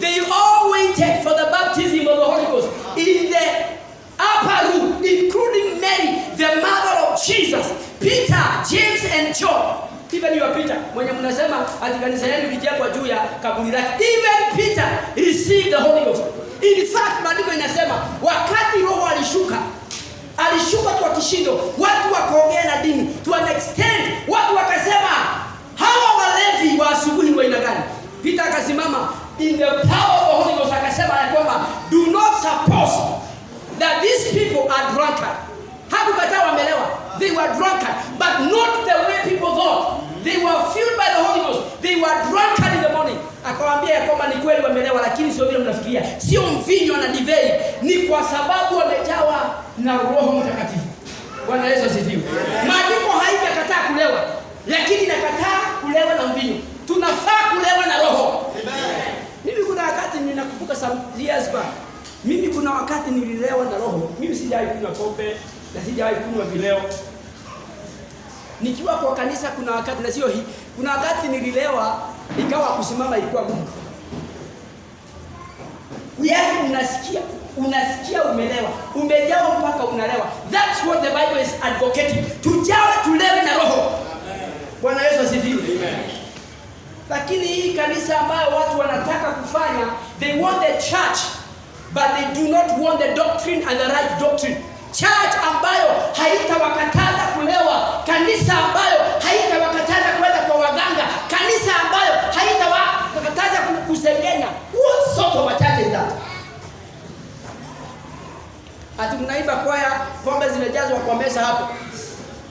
They all waited for the baptism of the Holy Ghost in the upper room, including Mary, the mother of Jesus, Peter, James and John. Even you are Peter, mwenye mnasema ati kanisa yenu lijengwa juu ya kaburi lake. Even Peter received the Holy Ghost. In fact, maandiko inasema wakati Roho alishuka, alishuka kwa kishindo, watu wakaongea na dini to an extent, watu wakasema hawa walevi wa asubuhi ni aina gani? Peter akasimama in the power of the Holy Ghost akasema ya kwamba do not suppose that these people are drunkard. Hakukataa wamelewa, they were drunkard, but not the way people thought. They were filled by the Holy Ghost. They were drunkard in the morning. Akawaambia ya kwamba ni kweli wamelewa, lakini sio vile mnafikiria. Sio mvinyo na divei, ni kwa sababu wamejawa na Roho Mtakatifu. Bwana Yesu asifiwe. Maandiko haijakataa kulewa, lakini inakataa kulewa na mvinyo. Tunafaa kulewa na Roho. Amen. Mimi kuna wakati ninakumbuka some years back. Mimi kuna wakati nililewa na Roho. Mimi sijawahi kunywa pombe na sijawahi kunywa vileo. Nikiwa kwa kanisa kuna wakati na sio hii. Kuna wakati nililewa ikawa kusimama ilikuwa ngumu. Yaani unasikia umelewa. Umejawa mpaka unalewa. That's what the Bible is advocating. Tujawe tulewe na Roho. Bwana Yesu asifiwe. Amen. Lakini hii kanisa ambayo watu wanataka kufanya, they want the church but they do not want the doctrine and the right doctrine. Church ambayo haitawakataza kulewa, kanisa ambayo haitawakataza kwenda kwa waganga, kanisa ambayo haitawakataza kusengenya. What sort of a church is that? Ati mnaimba kwaya, pombe zimejazwa kwa meza hapo.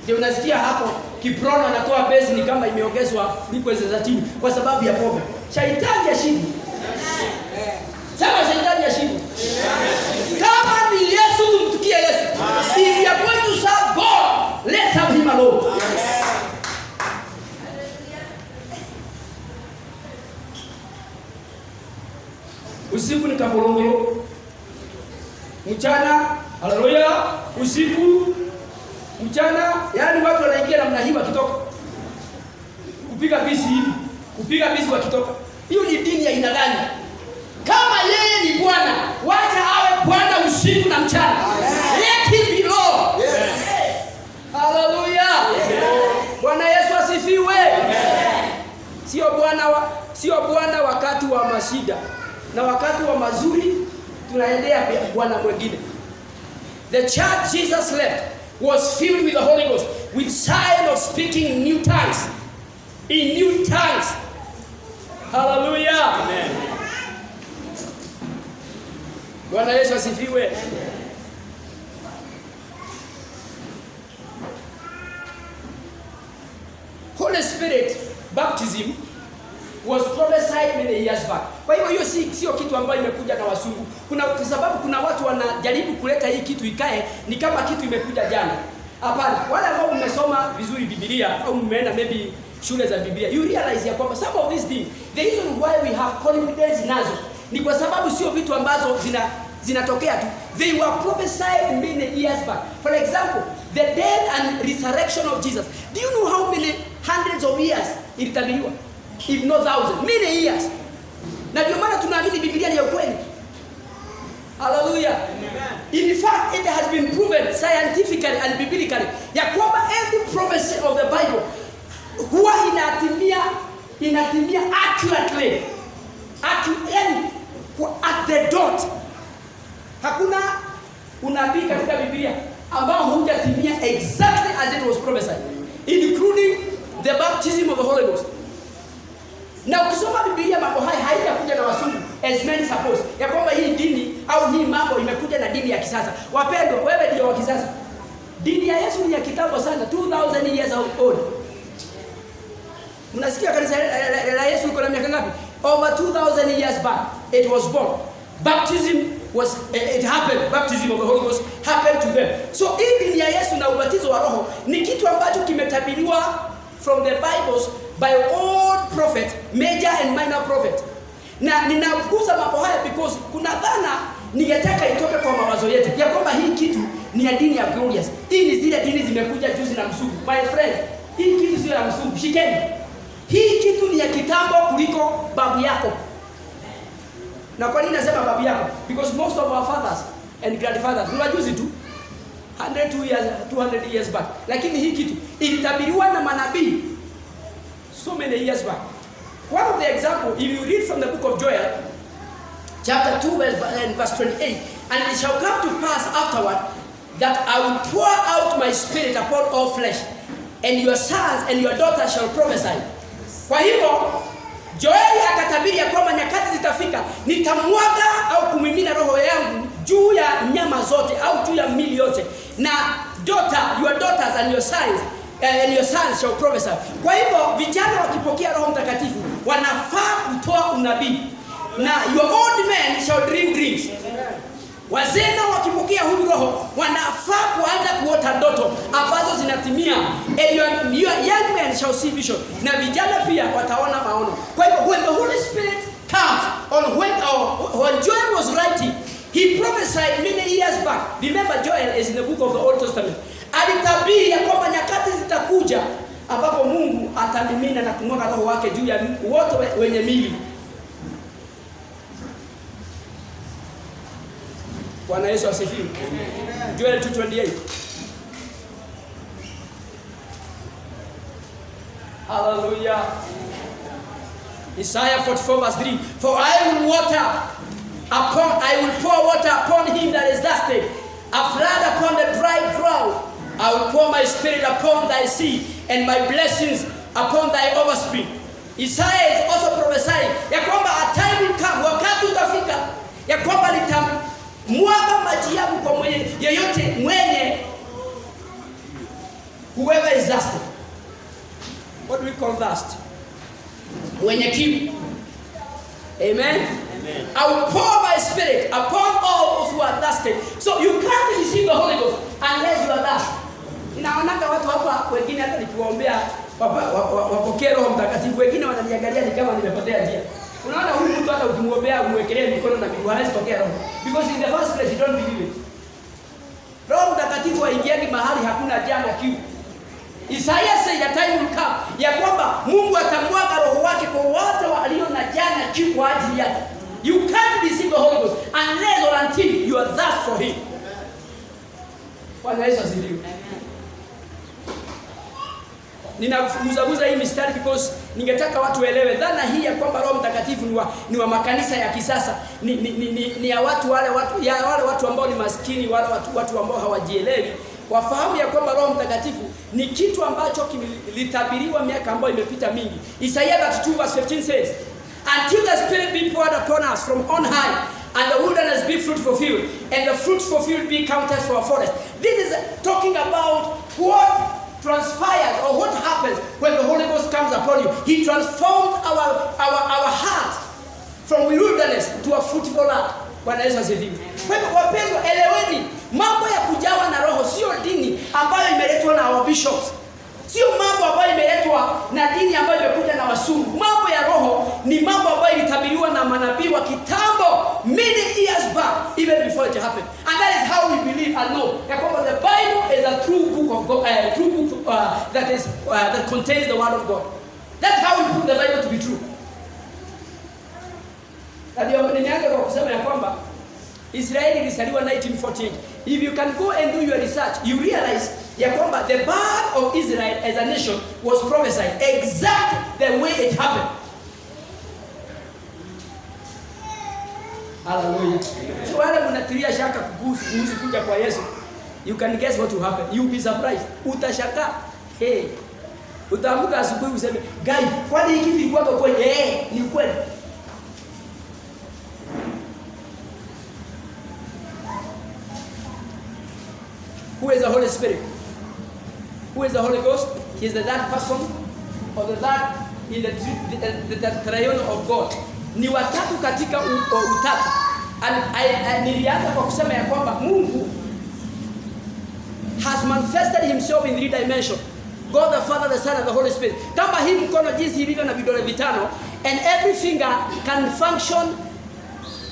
Ndio unasikia hapo Kiprono anatoa base ni kama imeongezwa frequency za chini kwa sababu ya pombe. Shaitani ya shida. Sema shaitani ya shida. Kama ni Yesu tumtukie Yesu. If you are going to serve God, let's have him alone. Usiku ni kafolongolo. Mchana, haleluya, usiku mchana, yani watu wanaingia namna hii wakitoka. Kupiga bisi hivi, kupiga bisi wakitoka. Hiyo ni dini ya aina gani? Kama yeye ni Bwana, wacha awe Bwana usiku na mchana. Let him be Lord. Yes. Haleluya. Bwana Yesu asifiwe. Sio Bwana wakati wa mashida. Na wakati wa mazuri tunaendea Bwana mwingine. The church Jesus left was filled with the Holy Ghost, with sign of speaking in new tongues. In new tongues. Hallelujah. Amen. Bwana Yesu asifiwe. Holy Spirit baptism was prophesied many years back. Kwa hiyo sio kitu ambayo imekuja na wasungu. Kwa sababu kuna watu wanajaribu kuleta hii kitu ikae ni kama kitu imekuja jana. Hapana, wale ambao mmesoma vizuri Biblia au mmeenda maybe shule za Biblia, you realize ya kwamba some of these things, the reason why we have confidence nazo ni kwa sababu sio vitu ambazo zinatokea tu. They were prophesied many years back. For example, the death and resurrection of Jesus. Do you know how many hundreds of years ilitabiriwa? If not thousands, many years. Na ndio maana tunaamini Biblia ni ya ukweli. Hallelujah. In fact, it has been proven scientifically and biblically ya kwamba every prophecy of the Bible huwa inatimia accurately. At the dot. Hakuna unabii katika Biblia ambao hujatimia exactly as it was prophesied, including the baptism of the Holy Ghost. Na ukisoma Biblia mambo haya haijakuja na wasungu as men suppose. Ya kwamba hii dini au hii mambo imekuja na dini ya kisasa. Wapendwa, wewe ndio wa kisasa. Dini ya Yesu ni ya kitambo sana, 2000 years old. Mnasikia kanisa la Yesu liko na miaka ngapi? Over 2000 years back it was born. Baptism it happened. Baptism of the Holy Ghost happened to them. So hii dini ya Yesu na ubatizo wa Roho ni kitu ambacho kimetabiriwa from the Bibles by all prophet, major and minor prophet. Na ninakuza mambo haya because kuna dhana ningetaka itoke kwa mawazo yetu ya kwamba hii kitu ni ya dini ya glorious. Hii ni zile dini zimekuja juzi na msungu. My friend, hii kitu sio ya msungu. Shikeni. Hii kitu ni ya kitambo kuliko babu yako. Na kwa nini nasema babu yako? Because most of our fathers and grandfathers ni wajuzi tu. 200 years back. Lakini hii kitu ilitabiriwa na manabii so many years back. One of the example, if you read from the book of Joel, chapter 2 verse 28, and it shall come to pass afterward that I will pour out my spirit upon all flesh, and your sons and your daughters shall prophesy. Kwa hivyo Joeli akatabiri ya kwamba nyakati zitafika nitamwaga au kumimina roho yangu juu ya nyama zote au juu ya mili yote, na your daughters and your sons shall prophesy. Kwa hivyo vijana wakipokea Roho Mtakatifu wanafaa kutoa unabii, na your old men shall dream dreams. Wazee nao wakipokea huyu roho wanafaa kuanza kuota ndoto ambazo zinatimia, and your young men shall see vision, na vijana pia wataona maono. Kwa hivyo when the Holy Spirit comes, when Joel was writing, he prophesied many years back. Remember, Joel is in the book of the Old Testament. Alitabiri ya kwamba nyakati zitakuja ambapo Mungu atamimina na kumwaga roho wake juu ya wote wenye mili. Bwana Yesu asifiwe. Joel 2:28. Hallelujah. Isaiah 44:3. For I will pour water upon him that is thirsty, a flood upon the dry ground. I will pour my spirit upon thy seed, and my blessings upon thy offspring. Isaiah is also prophesying ya kwamba a time will come, wakati utafika ya kwamba nitamwaga maji yangu kwa yeyote mwenye, whoever is thirsty. What do we call thirst? Mwenye kiu. Amen. Amen. I will pour my spirit upon all those who are thirsty. So you can't receive the Holy Ghost unless you are thirsty. Ninaona watu hapa wengine hata nikiwaombea wapokee Roho Mtakatifu, wengine wananiangalia ni kama nimepotea njia. Unaona huyu mtu hata ukimwombea umwekelee mikono na miguu hawezi pokea roho, because in the first place you don't believe it. Roho Mtakatifu haingiagi mahali hakuna jana kiu. Isaiah said that time will come ya kwamba Mungu atamwaga roho wake kwa wote walio na jana kiu kwa ajili yake. You can't receive the Holy Ghost unless or until you are thirst for him. Bwana Yesu asifiwe. Ninaguza hii mistari because ningetaka watu waelewe dhana hii ya kwamba Roho Mtakatifu ni wa makanisa ya kisasa, ni ya watu wale watu ambao ni maskini, wale watu ambao hawajielewi. Wafahamu ya kwamba Roho Mtakatifu ni kitu ambacho kilitabiriwa miaka ambayo imepita mingi. Isaiah 32:15 says, until the Spirit be poured upon us from on high, and the wilderness be fruit fulfilled, and the fruit fulfilled be counted for a forest. This is talking about what transpires or what happens when the Holy Ghost comes upon you. He transforms our heart from wilderness to a fruitful land. Bwana Yesu asifiwe. Kwa hivyo wapendwa, eleweni mambo ya kujawa na roho sio dini ambayo imeletwa na our bishops. Sio mambo ambayo imeletwa na dini ambayo imekuja na wasungu. Mambo ya roho ni mambo ambayo ilitabiriwa na manabii wa kitambo many years back, even before it happened. And that is how we believe and know that the Bible is a true book of God, that contains the word of God. That's how we prove the Bible to be true. Ndio nimeanza kwa kusema ya kwamba Israeli ilisaliwa 1948. If you can go and do your research, you realize ya kwamba the birth of Israel as a nation was prophesied exactly the way it happened. Hallelujah. So wale mnatilia shaka kuhusu kuja kwa Yesu, you can guess what will happen. You will be surprised. Utashaka. Hey. Utaamka asubuhi useme, "Guy, kwani hiki kilikuwa kwa kweli?" Ni kweli. Who is the Holy Spirit? Who is the Holy Ghost? He is the third person or the third in the triune of God. Ni watatu katika utatu. Nilianza kwa kusema ya kwamba Mungu has manifested himself in 3 dimensions. God the Father, the Son and the Holy Spirit. Kama hii mkono jinsi ilivyo na vidole vitano, and every finger can function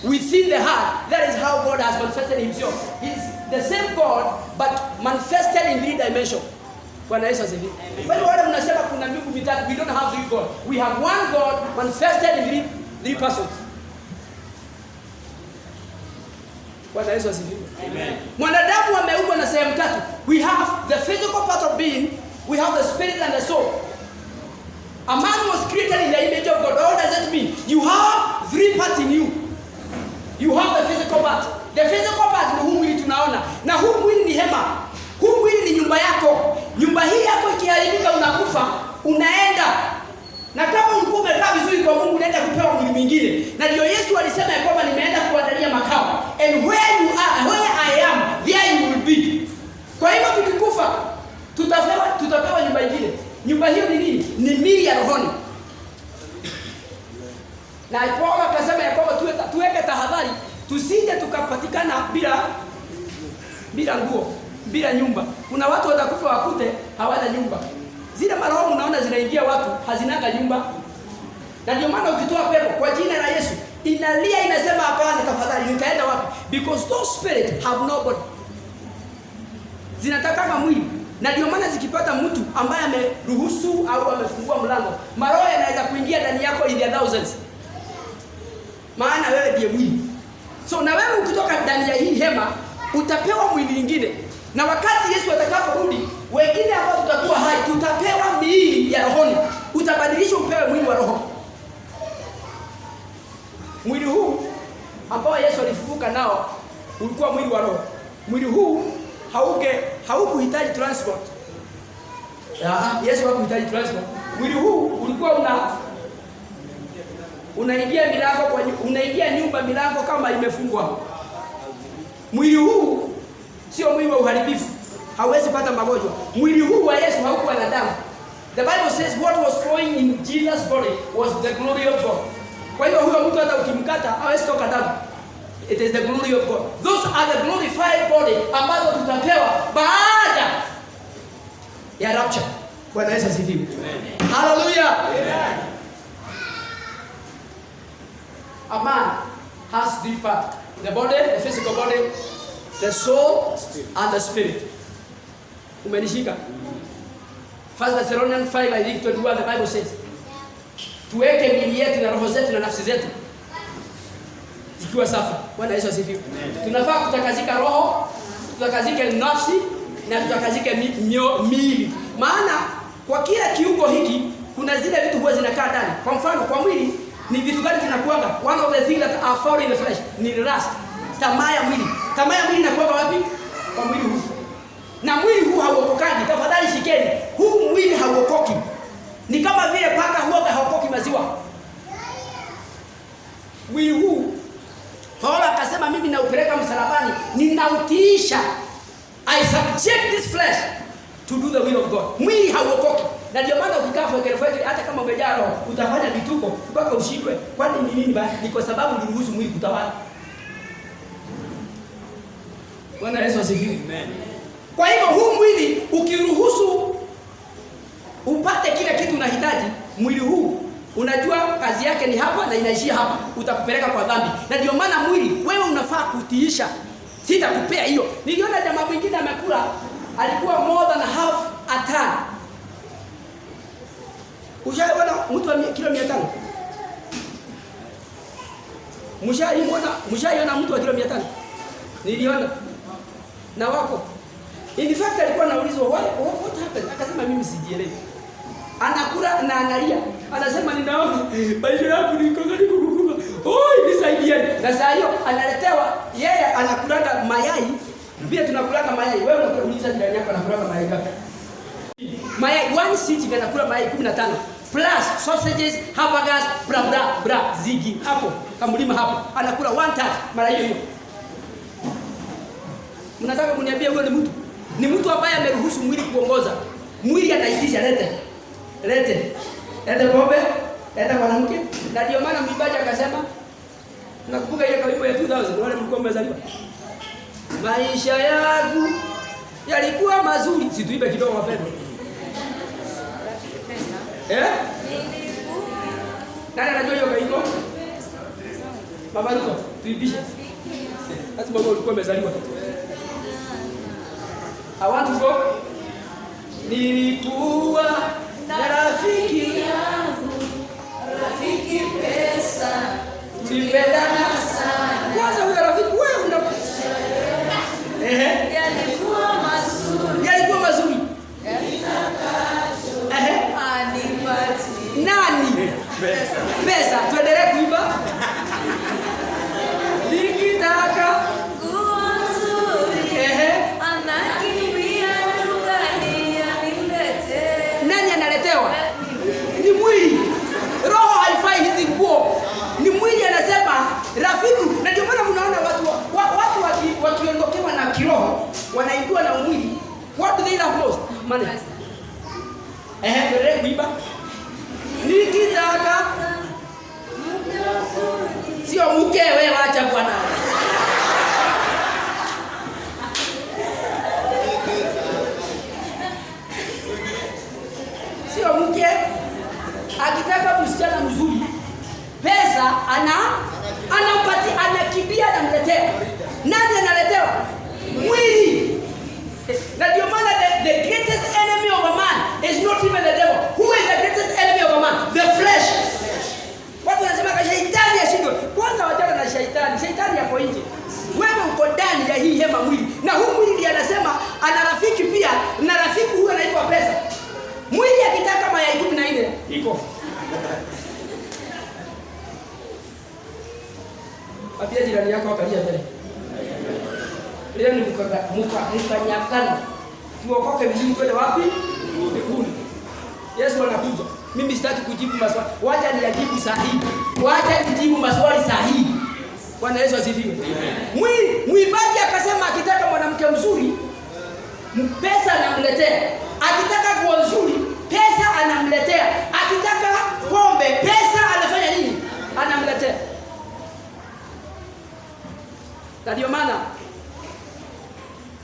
within the heart. That is how God has manifested himself. He's the same God but manifested in 3 dimensions. Bwana Yesu asifiwe. Kwa hiyo wale mnasema kuna miungu mitatu, we don't have 3 God. We have one God manifested in 3 persons. Bwana Yesu asifiwe. Amen. Mwanadamu ameumbwa na sehemu tatu. We have the physical part of being, we have the spirit and the soul. A man was created in the image of God. What does that mean? You have 3 parts in you. You have the physical part. The physical part ni huu mwili tunaona. Na huu mwili ni hema. Huu mwili ni nyumba yako. Nyumba hii yako ikiharibika unakufa, unaenda. Na kama ulikuwa umekaa vizuri kwa Mungu unaenda kupewa mwili mwingine. Na ndio Yesu alisema ya kwamba nimeenda kuandalia makao. And where you are, where I am, there you will be. Kwa hivyo tukikufa tutapewa nyumba nyingine. Nyumba hiyo ni nini? Ni mili ya rohoni. Na Paulo akasema ya kwamba tuweke tahadhari tusije tukapatikana bila nguo, bila nyumba. Kuna watu watakufa wakute hawana nyumba. Zile maroho unaona zinaingia watu hazinaga nyumba. Na ndio maana ukitoa pepo kwa jina la Yesu inalia inasema hapana, tafadhali nitaenda wapi? Because those spirits have nobody. Zinataka kama mwili. Na ndio maana zikipata mtu ambaye ameruhusu au amefungua mlango, maroho yanaweza kuingia ndani yako in the thousands. Maana wewe ndiye mwili. So na wewe ukitoka ndani ya hii hema utapewa mwili mwingine. Na wakati Yesu atakaporudi, wengine ambao tutakuwa hai tutapewa miili ya rohoni. Utabadilishwa upewe mwili wa roho. Mwili huu ambao Yesu alifufuka nao ulikuwa mwili wa roho. Mwili huu haukuhitaji transport. Yesu hakuhitaji transport. Mwili huu ulikuwa unaingia milango unaingia nyumba milango kama imefungwa. Mwili huu sio mwili wa uharibifu. Hauwezi pata magonjwa. Mwili huu wa Yesu haukuwa na damu. The Bible says what was flowing in Jesus' body was the glory of God. Kwa hiyo huyo mtu hata ukimkata hawezi toka damu. It is the glory of God. Those are the glorified body ambazo tutapewa baada ya rapture. Bwana Yesu asifiwe. Hallelujah. Amen. A man has three parts: the body, the physical body, the soul, and the spirit. Umenishika? 1 Thessalonians 5 I think 21 the Bible says, tuweke miili yetu na roho zetu na nafsi zetu zikiwa safi. Bwana Yesu asifiwe. Tunafaa kutakazika roho, tutakazike nafsi na tutakazike miili. Maana kwa kila kiungo hiki kuna zile vitu huwa zinakaa ndani. Kwa mfano kwa mwili ni vitu gani zinakuanga? One of the things that are found in the flesh ni lust. Tamaa ya mwili. Tamaa ya mwili inakuanga wapi? Kwa mwili huu. Na mwili huu hauokokaji. Tafadhali shikeni. Huu mwili hauokoki. Ni kama vile paka huoga hauokoki maziwa. Mwili huu Paulo akasema mimi naupeleka msalabani, ninautiisha. I subject this flesh to do the will of God. Mwili hauokoki. Na ndio maana ukikaa fekere hata kama umejaa roho utafanya vituko mpaka ushikwe. Kwani ni nini basi? Ni kwa sababu uliruhusu mwili kutawala. Bwana Yesu asifiwe. Amen. Kwa hivyo huu mwili ukiruhusu upate kile kitu unahitaji, mwili huu unajua kazi yake ni hapa na inaishia hapa, utakupeleka kwa dhambi. Na ndio maana mwili wewe unafaa kutiisha. Sitakupea hiyo. Niliona jamaa mwingine amekula alikuwa more than half a ton. Ushaona mtu wa kilo 500? Mshaiona mtu wa kilo 500? Niliona. Na wako. In fact alikuwa anaulizwa what happened? Akasema mimi sijielewi. Anakula na analia. Anasema ninaona maisha yangu niko karibu kukufa. Oi nisaidieni. Na saa hiyo analetewa yeye anakulanga mayai. Vile tunakulanga mayai. Wewe unauliza jirani yako anakulanga mayai ngapi? Mayai one city anakula mayai 15 plus sausages, hamburgers, bra zigi hapo kamlima hapo anakula 1/3 mara hiyo. Mnataka kuniambia huyo ni mtu? Ni mtu ambaye ameruhusu mwili kuongoza. Mwili anaitisha lete pombe, lete mwanamke. Na ndio maana mwibaji akasema, nakumbuka ile kawimbo ya 2000 wale mlikuwa mmezaliwa. Maisha yangu yalikuwa mazuri, si tuibe kidogo mapema. Nani anajua hiyo kawimbo? Baba Ruto, tuibishe. Hata baba ulikuwa umezaliwa. I want to go. Nilikuwa na rafiki yangu, rafiki pesa, tulipendana sana. Kwanza huyo rafiki wewe una yalikuwa mazuri. Yalikuwa mazuri. Anipati. Nani? Pesa. Tuendelee kuiba. Nikitaka nguo nzuri. wanaingiwa na mwili. What do they love most? Money. Ndio kuiba. Nikitaka sio mke, wewe acha bwana. Sio mke, akitaka msichana mzuri, pesa anampati, anakimbia anamletea. Nani analetewa? Mwili. Na ndio maana the greatest enemy of a man is not even the devil. Who is the greatest enemy of a man? The flesh. Watu wanasema kwa shetani ashindwe. Kwanza wachana na shetani. Shetani yako nje. Wewe uko ndani ya hii hema mwili. Na huu mwili ndiye anasema ana rafiki pia, na rafiki huyo anaitwa pesa. Mwili akitaka mayai 14 iko. Apia jirani yako akalia mbele. Leo ni mkanyakana. Tuokoke vizuri kwenda wapi? Mbinguni. Yesu anakuja. Mimi sitaki kujibu maswali. Wacha niyajibu sahihi. Wacha nijibu maswali sahihi. Bwana Yesu asifiwe. Muibaji akasema akitaka mwanamke mzuri, pesa anamletea. Akitaka nguo nzuri, pesa anamletea. Akitaka pombe, pesa anafanya nini? Anamletea. Ndio maana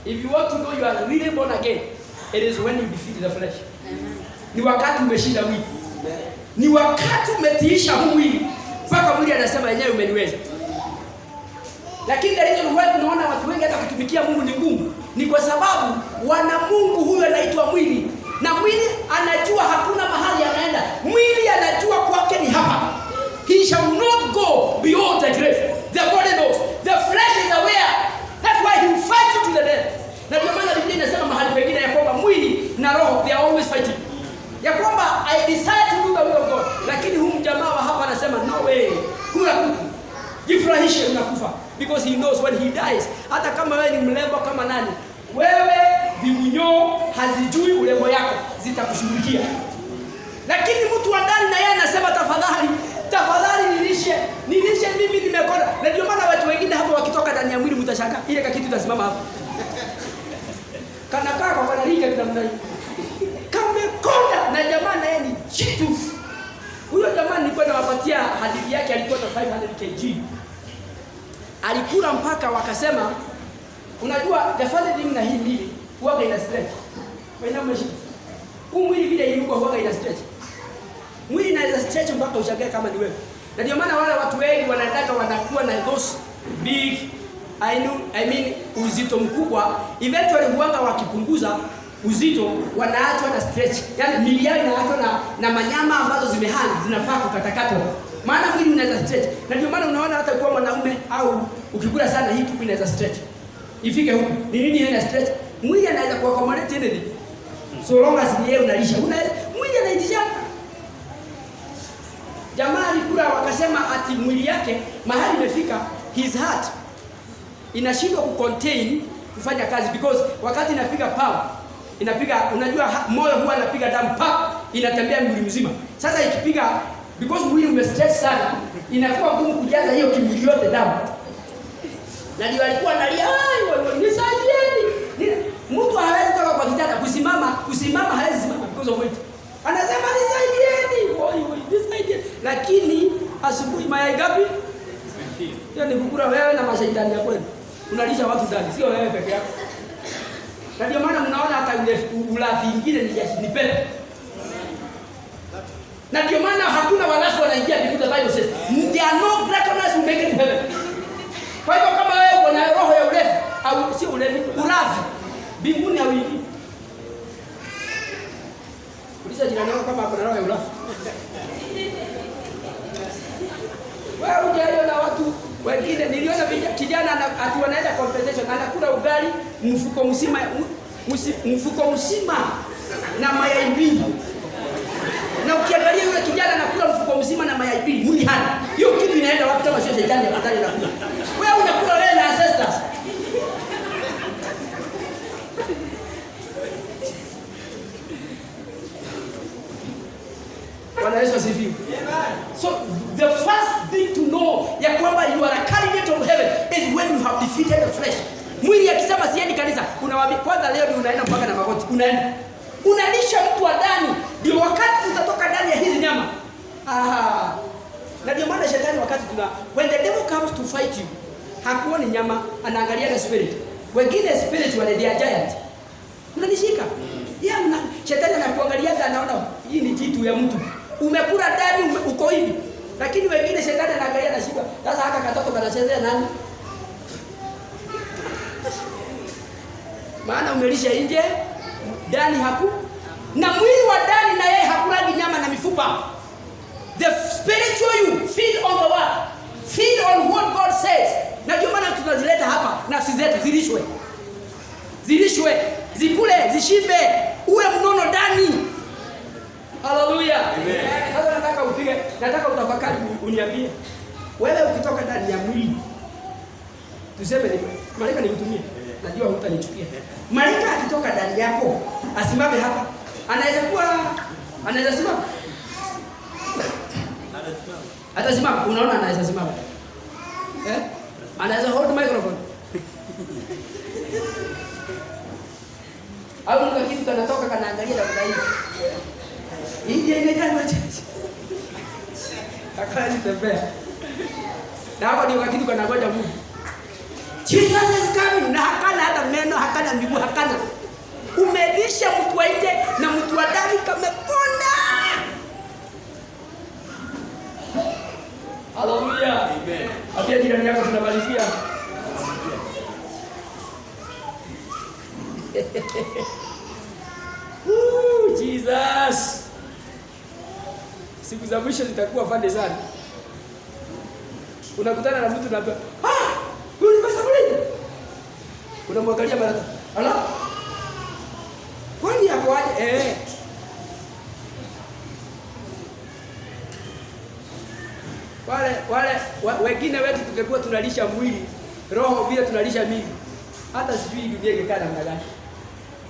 if you want to know you are really born again, it is when you defeat the flesh. Ni wakati umeshinda mwili. Ni wakati umetiisha mwili. Mpaka mwili anasema yenyewe umeniweza. Lakini the reason why tunaona watu wengi hata kutumikia Mungu ni ngumu, ni kwa sababu wana Mungu huyo anaitwa mwili. Na mwili anajua hakuna mahali anaenda. Mwili anajua kwake ni hapa. He shall not go beyond the grave. The body knows. The flesh is aware. That's why he will fight you to the death. Na ndio maana Biblia inasema mahali pengine ya kwamba mwili na roho they are always fighting. Ya kwamba I decide to do the will of God. Lakini huyu jamaa wa hapa anasema no way. Kula kuku. Jifurahishe unakufa. Because he knows when he dies. Hata kama wewe ni mlembo kama nani, wewe viunyo hazijui ulembo yako, zitakushughulikia. Lakini mtu wa ndani na yeye anasema tafadhali nilishe mimi nimekonda. Na ndio maana watu wengine hapa wakitoka ndani ya mwili mtashangaa ile kitu itasimama hapo. Kana kaka kwa kanalika namna hii. Kamekonda na jamaa na yeye ni chitu. Huyo jamaa nilikuwa nawapatia hadithi yake, alikuwa na 500 kg. Alikula mpaka wakasema, unajua the funny thing na hii mwili huwa ina stretch. Wewe unamshika. Huu mwili vile ilikuwa huwa ina stretch. Mwili inaweza stretch mpaka ushangae kama ni wewe. Na ndio maana wale watu wengi wanataka wanakuwa na those big I mean uzito mkubwa, eventually huanga wakipunguza uzito wanaachwa na stretch. Yaani miili yao inaachwa na manyama ambazo zimehali zinafaa kukatakatwa. Maana mwili unaweza stretch. Na ndio maana unaona hata kwa mwanaume au ukikula sana hii tupu inaweza stretch. Ifike huko. Ni nini ina stretch? Mwili anaweza kuaccommodate nini? So long as ni yeye unalisha. Mwili anaitisha. Jamaa alikula wakasema ati mwili yake mahali imefika his heart inashindwa kucontain kufanya kazi because wakati inapiga pump inapiga, unajua moyo huwa anapiga damu inatembea mwili mzima. Sasa ikipiga because mwili umestretch sana inakuwa ngumu kujaza hiyo kimwili yote damu. Na ndio alikuwa analia, nisaidieni. Mtu hawezi toka kwa kitanda kusimama hawezi simama because of weight. Anasema nisaidieni, nisaidieni. Lakini asubuhi mayai gapi? Hiyo ni kukula wewe na mashaitani ya kwenu. Unalisha watu ndani, sio wewe peke yako. Na ndio maana mnaona hata ulafi ingine ni pepo. Na ndio maana hakuna walafi wanaingia because the Bible says there are no gluttons who make it to heaven. Kwa hivyo kama wewe uko na roho ya ulevi au si ulevi, ulafi, mbinguni hauingii. Uliza jirani yako kama ako na roho ya ulafi. Wewe unajua na watu wengine, niliona kijana ati wanaenda competition, anakula ugali mfuko mzima na mayai mbili. Na ukiangalia yule kijana anakula mfuko mzima na mayai mbili, mwili hana. Hiyo kitu inaenda wapi kama sio shetani anataka kula? Wewe unakula wewe na ancestors. Bwana Yesu asifiwe. So the first thing to know ya kwamba you are a candidate of heaven is when you have defeated the flesh. Mwili akisema unasema siendi kanisa, unawaambia kwanza leo ndio unaenda mpaka na magoti. Unaenda. Unalisha mtu wa ndani, ndio wakati utatoka ndani ya hizi nyama. Na ndio maana shetani wakati when the devil comes to fight you, hakuoni nyama, anaangalia the spirit. Wengine spirit wale they are giant. Unanishika? Shetani anakuangalia anaona hii ni kitu ya mtu. Umekula ndani uko hivi. Lakini wengine shetani anaangalia na shida. Sasa haka katoto kanachezea nani? Maana umelisha nje, ndani haku. Na mwili wa ndani na yeye hakulagi nyama na mifupa. The spiritual you feed on the word. Feed on what God says. Na ndio maana tunazileta hapa nafsi zetu zilishwe. Zilishwe, zikule, zishibe, uwe mnono ndani. Hallelujah. Amen. Sasa nataka utafakari uniambie. Wewe ukitoka ndani ya mwili. Tuseme ni malaika nikutumie. Najua hutanichukia. Malaika akitoka ndani yako, asimame hapa. Anaweza simama. Atasimama. Unaona anaweza simama. Anaweza hold microphone. Au ndio kitu kanatoka kanaangalia namna hii. Hii ndio inaitwa chachi. Akaanza tembea. Na hapo ndio kitu kanangoja Mungu. Jesus is coming. Na hakana hata meno, hakana miguu, hakana. Umelisha mtu wa nje na mtu wa ndani kamekonda. Hallelujah. Amen. Apia jirani yako tunamalizia. Jesus. Siku za mwisho zitakuwa fande sana. Unakutana na mtu na huyu ni pesa mlini. Unamwangalia mara tatu. Ala? Kwani yako aje? Wale wengine wetu tungekuwa tunalisha mwili, roho vile tunalisha mili. Hata sijui dunia ingekaa namna gani.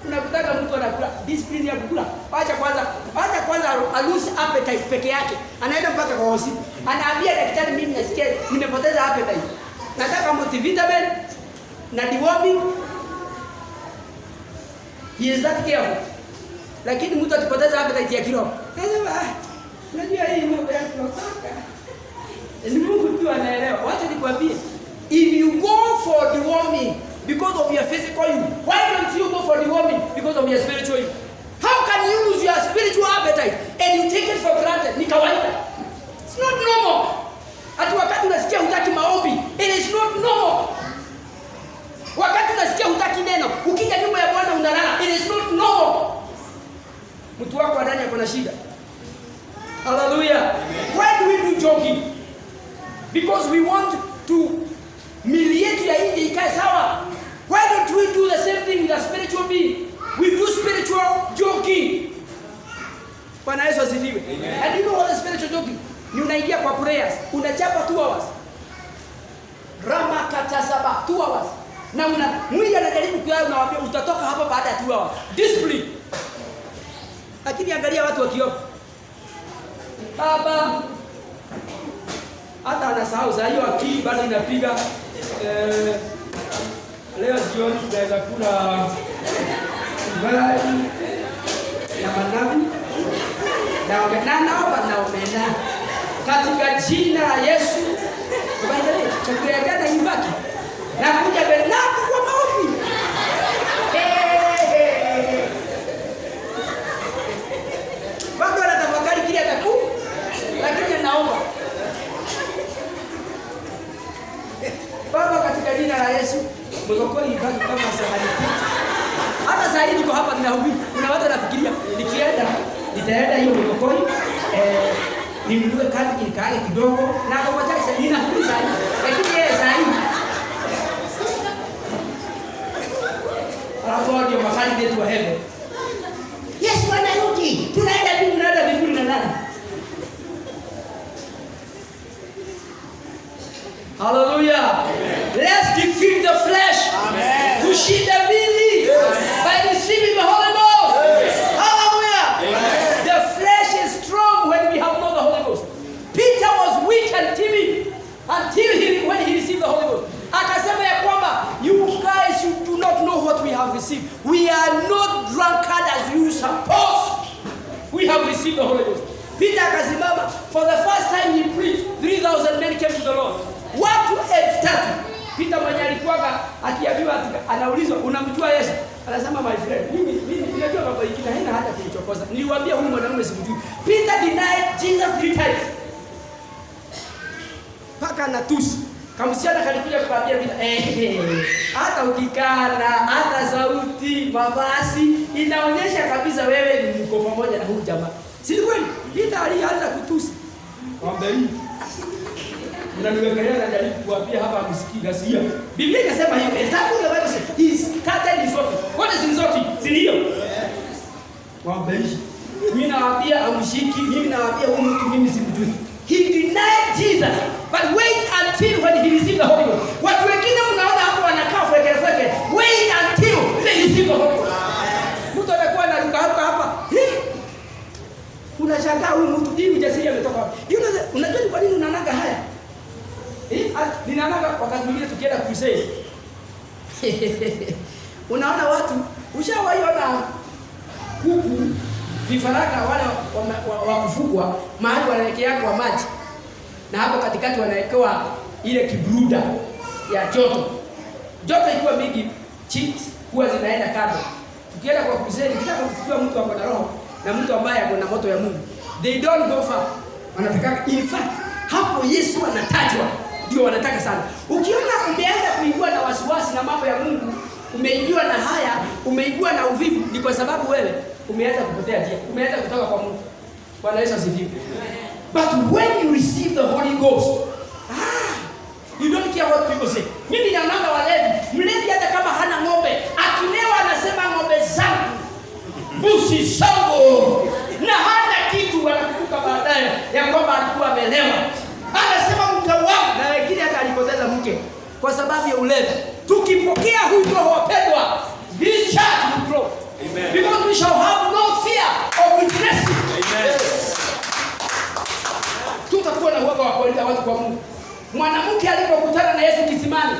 Unakutaka mtu anakula discipline ya kukula. Acha kwanza aluse appetite peke yake. Anaenda mpaka kwa hospitali. Anaambia daktari mimi nasikia nimepoteza appetite. Nataka multivitamin na deworming. He is that careful. Lakini mtu atapoteza appetite ya kiroho. Unajua hii mambo ya tunataka. Ni Mungu tu anaelewa. Wacha nikwambie. If you go for deworming because of your physical you, why don't you go for deworming because of your spiritual you? How can you lose your spiritual appetite and you take it for granted? Ni kawaida. It's not normal. Ati wakati unasikia hutaki maombi, it is not normal. Wakati unasikia hutaki neno, ukija nyumba ya Bwana unalala, it is not normal. Mtu wako ndani yako na shida. Hallelujah. Why do we do jogging? Because we want to miliate ya nje ikae sawa. Why don't we do the same thing with a spiritual being? We do spiritual jogging. Bwana Yesu asifiwe. And you know what is spiritual jogging? Ni unaingia kwa prayers, unachapa 2 hours. Rama katasaba 2 hours. Na mwili anajaribu kulala, unawaambia utatoka hapa baada ya 2 hours. Discipline. Lakini angalia watu wakiomba. Baba hata anasahau saa hiyo akili bado inapiga. Leo jioni tunaweza kula ugali na managu na omena katika jina la Yesu. Baadaye chakula ya jana ibaki na kuja Bernardo kwa maombi. Bado anatafakari kile ataku, lakini naomba Baba katika jina la Yesu, mzokoni ibaki kama sahani. Hata sasa hivi niko hapa ninahubiri. Kuna watu wanafikiria nitaenda hiyo mzokoni ninunue kadi kale kidogo na kwa chache ninahubiri sana. Lakini yeye sasa hivi Allah ndio mahali yetu wa heaven. Yesu anarudi. Tunaenda mbinguni na nani? Hallelujah. Amen. Let's defeat the flesh. Amen. Kushinda mwili by receiving the Holy Ghost. Yes. Hallelujah. Amen. The flesh is strong when we have not the Holy Ghost. Peter was weak and timid until when he received the Holy Ghost. Akasema ya kwamba you guys you do not know have received. We are not drunkard as you suppose. We have received the Holy Ghost. Peter akasimama, for the first time he preached, 3,000 men came to the Lord. Watu 3,000. Peter mwenye alikuwa akiambiwa anaulizwa unamjua Yesu? Anasema my friend, mimi ninajua mambo mengine haina hata kilichokosa. Niliwaambia huyu mwanaume sikujui. Peter denied Jesus 3 times. Paka na tusi. Kamsichana kalikuja kuambia Peter, hata ukikana, hata sauti, mavazi inaonyesha kabisa wewe ni mko pamoja na huyu jamaa. Si kweli? Peter alianza kutusi. Mwambie unaniwekelea na jaribu kuambia hapa msikii gasia. Biblia inasema hiyo. Exactly the Bible says he started his work. What is his work? Si ndio? Mwambie. Mimi nawaambia amshiki, mimi nawaambia huyu mtu mimi simjui. He denied Jesus, but wait until when he received the Holy Ghost. Watu wengine mnaona hapo wanakaa fekefeke. Wait until they receive the Holy Ghost. Mtu anakuwa anaruka hapa. Unashangaa huyu mtu hii ujasiri ametoka wapi? Unajua ni kwa nini unanaga haya? Ninaanaga wakati mwingine tukienda crusade. Unaona watu ushawaiona kuku vifaraka wale wa kufugwa mahali wanawekewa kwa maji. Na hapo katikati wanawekewa ile kibruda ya joto. Joto ikiwa mingi, chicks huwa zinaenda kando. Tukienda kwa crusade, kitaka kuchukua mtu ako na roho na mtu ambaye ako na moto ya Mungu. They don't go far. Wanataka in fact hapo Yesu anatajwa. Ndio wanataka sana. Ukiona umeanza kuingiwa na wasiwasi na mambo ya Mungu, umeingiwa na haya, umeingiwa na uvivu, ni kwa sababu wewe umeanza kupotea njia. Umeanza kutoka kwa Mungu. Bwana Yesu asifiwe. But when you receive the Holy Ghost, you don't care what people say. Mimi naona walevi, mlevi hata kama hana ng'ombe, akilewa anasema ng'ombe zangu, mbuzi zangu, na hana kitu wanakumbuka baadaye ya kwamba alikuwa amelewa. Anasema mke wangu, na wengine hata alipoteza mke kwa sababu ya ulevi. Tukipokea huyu Roho wapendwa, this church will grow. Amen. Because we shall have no fear of witnessing. Amen. Tutakuwa na uoga wa kueleza watu kwa Mungu. Mwanamke alipokutana na Yesu kisimani,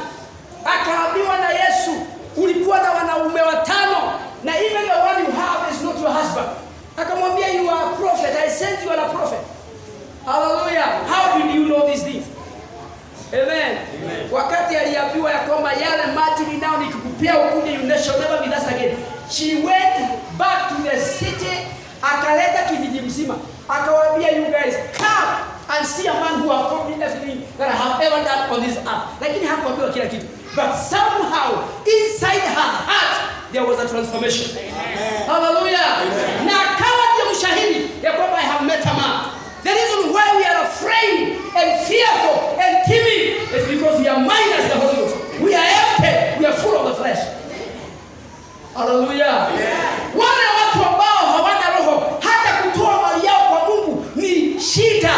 akaambiwa na Yesu, ulikuwa na wanaume 5 na even the one you have is not your husband. Akamwambia, you are a prophet. I sent you as a prophet. Hallelujah. How did you know these things? Amen. Amen. Wakati aliambiwa ya kwamba yale maji ninao nikikupea ukuje, you shall never be thus again. She went back to the city, akaleta kijiji mzima. Akawaambia, you guys come and see a man who has told me everything that I have ever done on this earth. Lakini hakuambiwa kila kitu. But somehow inside her heart there was a transformation. Amen. Hallelujah. Amen. Na kama ndio mshahidi ya kwamba I have met a man. The reason why we are afraid and fearful and timid is because we are minus the Holy Ghost. We are empty. We are full of the flesh. Hallelujah. Wale watu ambao hawana roho, hata kutoa mali yao kwa Mungu ni shida.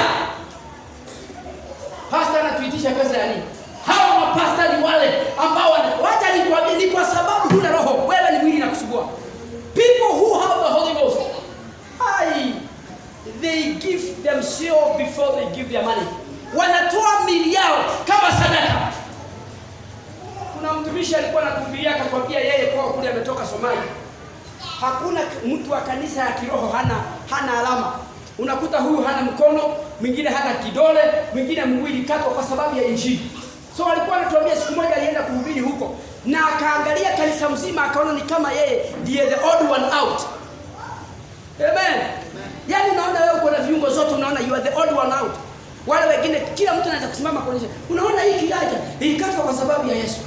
Pastor anatuitisha pesa ya nini? Hao mapasta ni wale ambao wacha nikwambie, ni kwa sababu huna roho. Wewe ni mwili na kusugua. People who have the Holy Ghost, they give themselves before they give their money. Wanatoa mili yao kama sadaka. Kuna mtumishi alikuwa anatuhubiria akakwambia yeye kwa kule ametoka Somalia. Hakuna mtu wa kanisa ya kiroho hana alama. Unakuta huyu hana mkono, mwingine hana kidole, mwingine mwili katwa kwa sababu ya injili. So alikuwa anatuambia siku moja alienda kuhubiri huko na akaangalia kanisa mzima akaona ni kama yeye ndiye the odd one out. Amen. Yaani unaona wewe uko na viungo zote, unaona you are the odd one out. Wale wengine kila mtu anaweza kusimama kuonyesha. Unaona hii kilaja ilikatwa kwa sababu ya Yesu.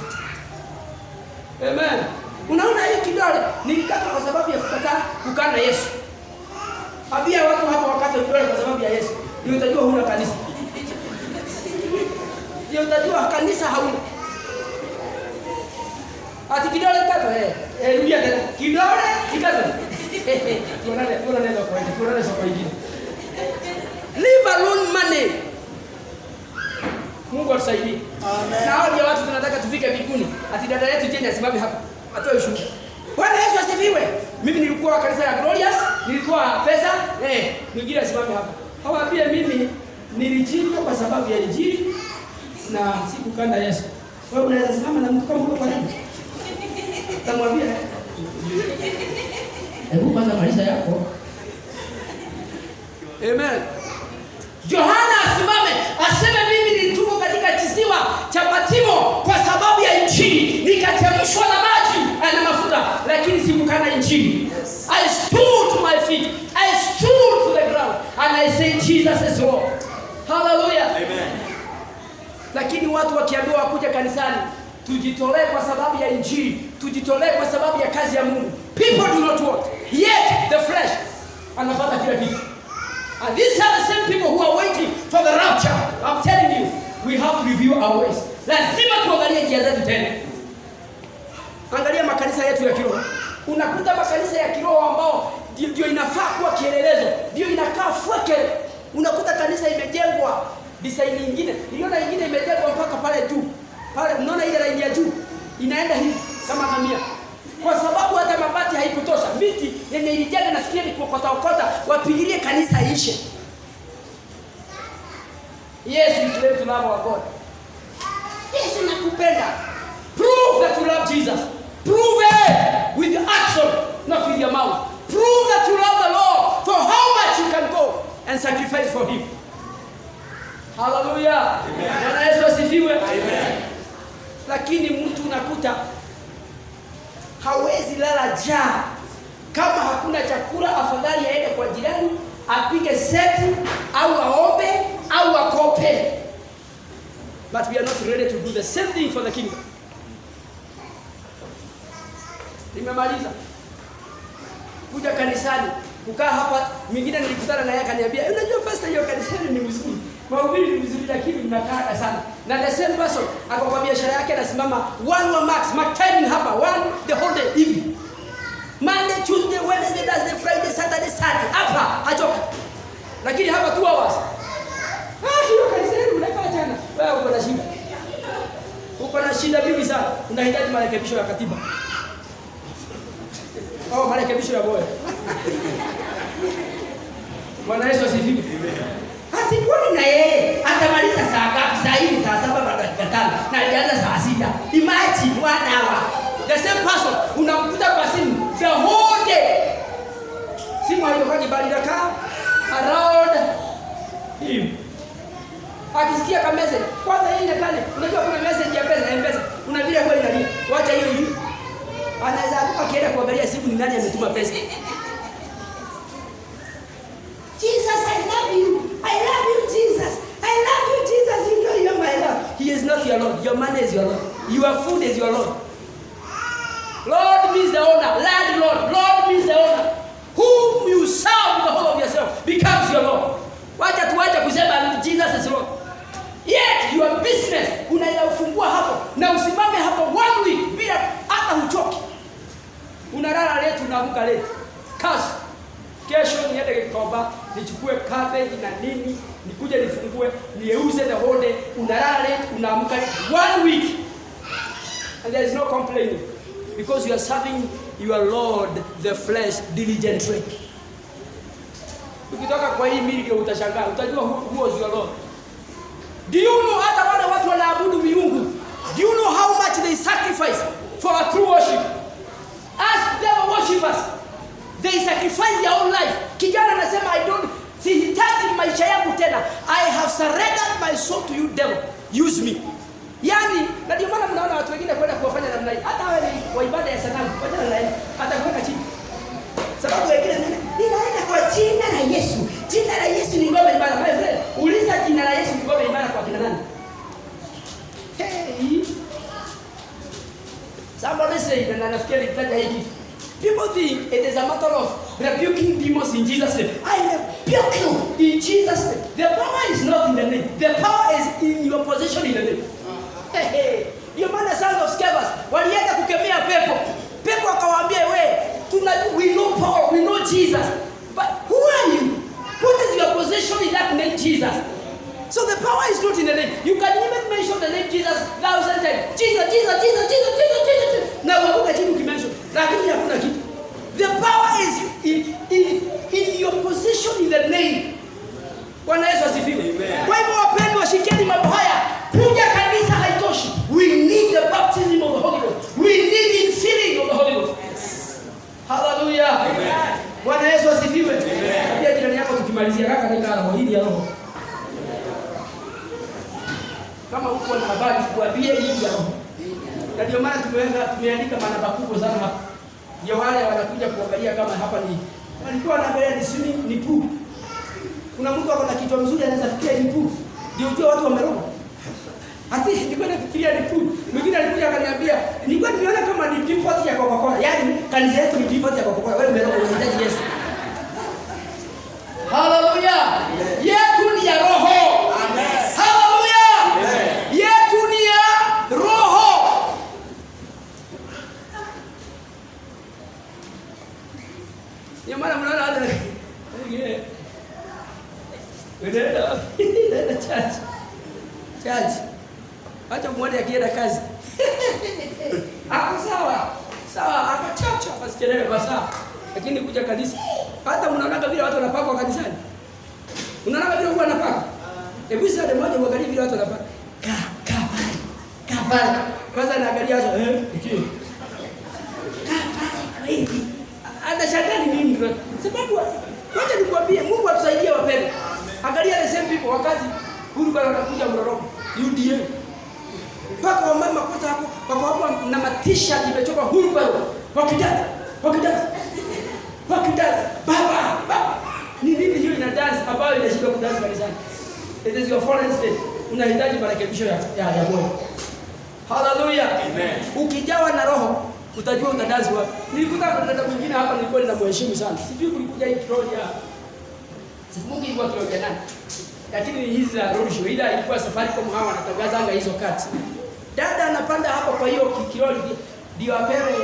Amen. Unaona hii kidole nilikatwa kwa sababu ya kukana Yesu. Habia watu hapa wakati kidole kwa sababu ya Yesu. Ndio utajua huna kanisa. Ndio utajua kanisa hauna. Ati kidole katwa rudia tena. Kidole kikatwa. Tuonane ndio kwa hiyo. Tuonane soko hili. Leave alone money. Mungu atusaidie. Amen. Na hao ndio watu tunataka tufike mbinguni. Ati dada yetu Jane asimame hapa. Atoe ushuhuda. Bwana Yesu asifiwe. Mimi nilikuwa kanisa ya Glorious, nilikuwa pesa, mwingine asimame hapa. Hawaambie mimi nilijinga kwa sababu ya injili na sikukana Yesu. Wewe unaweza simama na mtu kama huyo kwa nini? Namwambia hebu kwanza maisha yako. Amen. Yohana asimame aseme mimi nilitoka katika kisiwa cha Patimo kwa sababu ya injili, nikachemshwa na maji na mafuta, lakini sikukana injili. Yes. I stood to my feet. I stood to the ground and I say Jesus is Lord. Hallelujah. Amen. Lakini watu wakiambiwa wakuja kanisani, tujitolee kwa sababu ya injili, tujitolee kwa sababu ya kazi ya Mungu. People do not want. Yet the flesh anapata kila kitu. And these are the same people who are waiting for the rapture. I'm telling you, we have to review our ways. Lazima tuangalie njia zetu tena. Angalia makanisa yetu ya kiroho. Unakuta makanisa ya kiroho ambao ndio inafaa kuwa kielelezo, ndio inakaa fweke. Unakuta kanisa imejengwa design nyingine. Iliona nyingine imejengwa mpaka pale juu. Pale unaona ile line ya juu inaenda hivi kama ngamia. Kwa sababu hata mabati haikutosha. Miti yenye ilijenga nafikiri ni kuokota wapigilie kanisa ishe. Yes, we claim to love our God. Yes, nakupenda. Prove that you love Jesus. Prove it with your action, not with your mouth. Prove that you love the Lord for how much you can go and sacrifice for Him. Hallelujah. Bwana Yesu asifiwe. Amen. Lakini mtu unakuta hawezi lala njaa. Kama hakuna chakula, afadhali aende kwa jirani, apige seti au aombe au akope. But we are not ready to do the same thing for the kingdom. Nimemaliza. Kuja kanisani, kukaa hapa, mwingine nilikutana na yeye akaniambia, "Unajua pastor, hiyo kanisani ni mzuri. Mahubiri ni mzuri lakini mnakaa sana." Na the same person akakwambia biashara yake anasimama one max timing hapa, one the whole day evening. Monday, Tuesday, Wednesday, Thursday, Friday, Saturday, Sunday. Hapa achoka. Lakini hapa 2 hours. Hiyo kanisani unakaa jana. Wewe uko na shida. Uko na shida bibi sana. Unahitaji marekebisho ya katiba. Marekebisho ya boya. Bwana Yesu asifiwe. Hati kwani na yeye atamaliza saa ngapi? Saa hii saa 7 baada ya 5 na alianza saa 6. Imagine 1 hour. The same person unamkuta kwa simu the whole day. Simu haitokaji bali inakaa around him. Akisikia kama message, kwanza yeye inakane. Unajua kuna message ya pesa, M-Pesa. Una vile kwa inalia. Wacha hiyo hiyo. Anaweza akaenda kuangalia simu ni nani ametuma pesa. Jesus, I love you. I love you, Jesus. I love you, Jesus. You know you're my Lord. He is not your Lord. Your money is your Lord. Your food is your Lord. Lord means the owner. Landlord. Lord means the owner. Whom you serve with the whole of yourself becomes your Lord. Wacha kusema Jesus is Lord. Yet your business unayofungua hapo na usimame hapo 1 week bila hata uchoki. Unalala late, unaamka late. Cash. Kesho niende Gikomba, nichukue cabbage na nini, nikuje nifungue, nieuze the whole day. Unalala late, unaamka late. 1 week. And there is no complaining. Because you are serving your Lord, the flesh, diligently. Ukitoka kwa hii mili ndio utashangaa, utajua who was your Lord. Do you know hata wale watu wanaabudu miungu? Do you know how much they sacrifice for a true worship? Ask them worshipers. They sacrifice their own life. Kijana anasema sihitaji maisha yangu tena. I have surrendered my soul to you, devil. Use me. Yani, na ndio maana mnaona watu wengine kwenda kuwafanya namna hii. Hata wewe wa ibada ya sanamu, wajana na yeye, atakuweka chini. Sababu wengine ninaenda kwa jina la Yesu. Jina la Yesu ni ngome imara. My friend, uliza jina la Yesu ni ngome imara kwa kina nani? Hey. Somebody say, na nafikiri nitaja hiki. People think it is a matter of rebuking demons in Jesus' name. I rebuke you in Jesus' name. The power is not in the name. The power is in your position in the name. Hey. Ndio maana sons of Scevas walienda kukemea pepo. Pepo akawaambia we know power, we know Jesus. But who are you? What is your position in that name Jesus? So the power is not in the name. You can even mention the name Jesus 1,000 times. Jesus. Na wabuka chini ukimention. Lakini hakuna kitu. The power is in your position in the name. Bwana Yesu asifiwe. Kwa hivyo wapendwa, shikeni mambo haya. Kuja kanisa haitoshi. We need the baptism of the Holy Ghost. We need infilling of the Holy Ghost. kuwa na habari kuambia hii ya roho. Na ndio maana tumeandika manamba kubwa sana hapa. Ndio wale wanakuja kuangalia kama hapa ni walikuwa wanaangalia ni puu. Kuna mtu ako na kichwa mzuri anaweza fikiria ni puu. Ndio ujue watu wameroho. Hata nilikuwa nafikiria ni puu. Mwingine alikuja akaniambia, nilikuwa nimeona kama ni pipoti ya Coca-Cola. Yaani kanisa yetu ni pipoti ya Coca-Cola. Wewe umeroho unahitaji Yesu. Hallelujah. Yetu ni ya roho. Amen. Hallelujah. Amen. Yetu ni ya roho. Ni maana mnaona hata Unaenda church. Acha muone akienda kazi. Ako sawa, akachacha pasikelele basa. Lakini kuja kanisa. Hata mnaona vile watu wanapaka kanisani. Unaona vile huwa wanapaka. Hebu sasa mmoja uangalie vile watu wanapaka. Kabali. Kwanza naangalia hizo Kabali kweli. Anashangaa ni nini kwa sababu wacha nikwambie Mungu atusaidie wapendwa. Angalia the same people wakati huyu bwana anakuja Mlolongo UDA. Paka wa mama kwanza hapo wako hapo na matisha imechoka huyu bwana. Wakidance. Baba. Ni nini hiyo ina dance ambayo inashika kudance kanisani? It is your foreign state. Unahitaji marekebisho ya moyo. Hallelujah. Amen. Ukijawa na roho utajua utadance wapi. Nilikuta dada mwingine hapa nilikuwa ninamheshimu sana. Sijui kulikuja hii kiroja. Sikumbuki ilikuwa kiroja nani. Lakini hizi za road show ila ilikuwa safari kama hawa wanatangaza hizo kati. Dada anapanda hapo kwa hiyo kiroja ndio apewe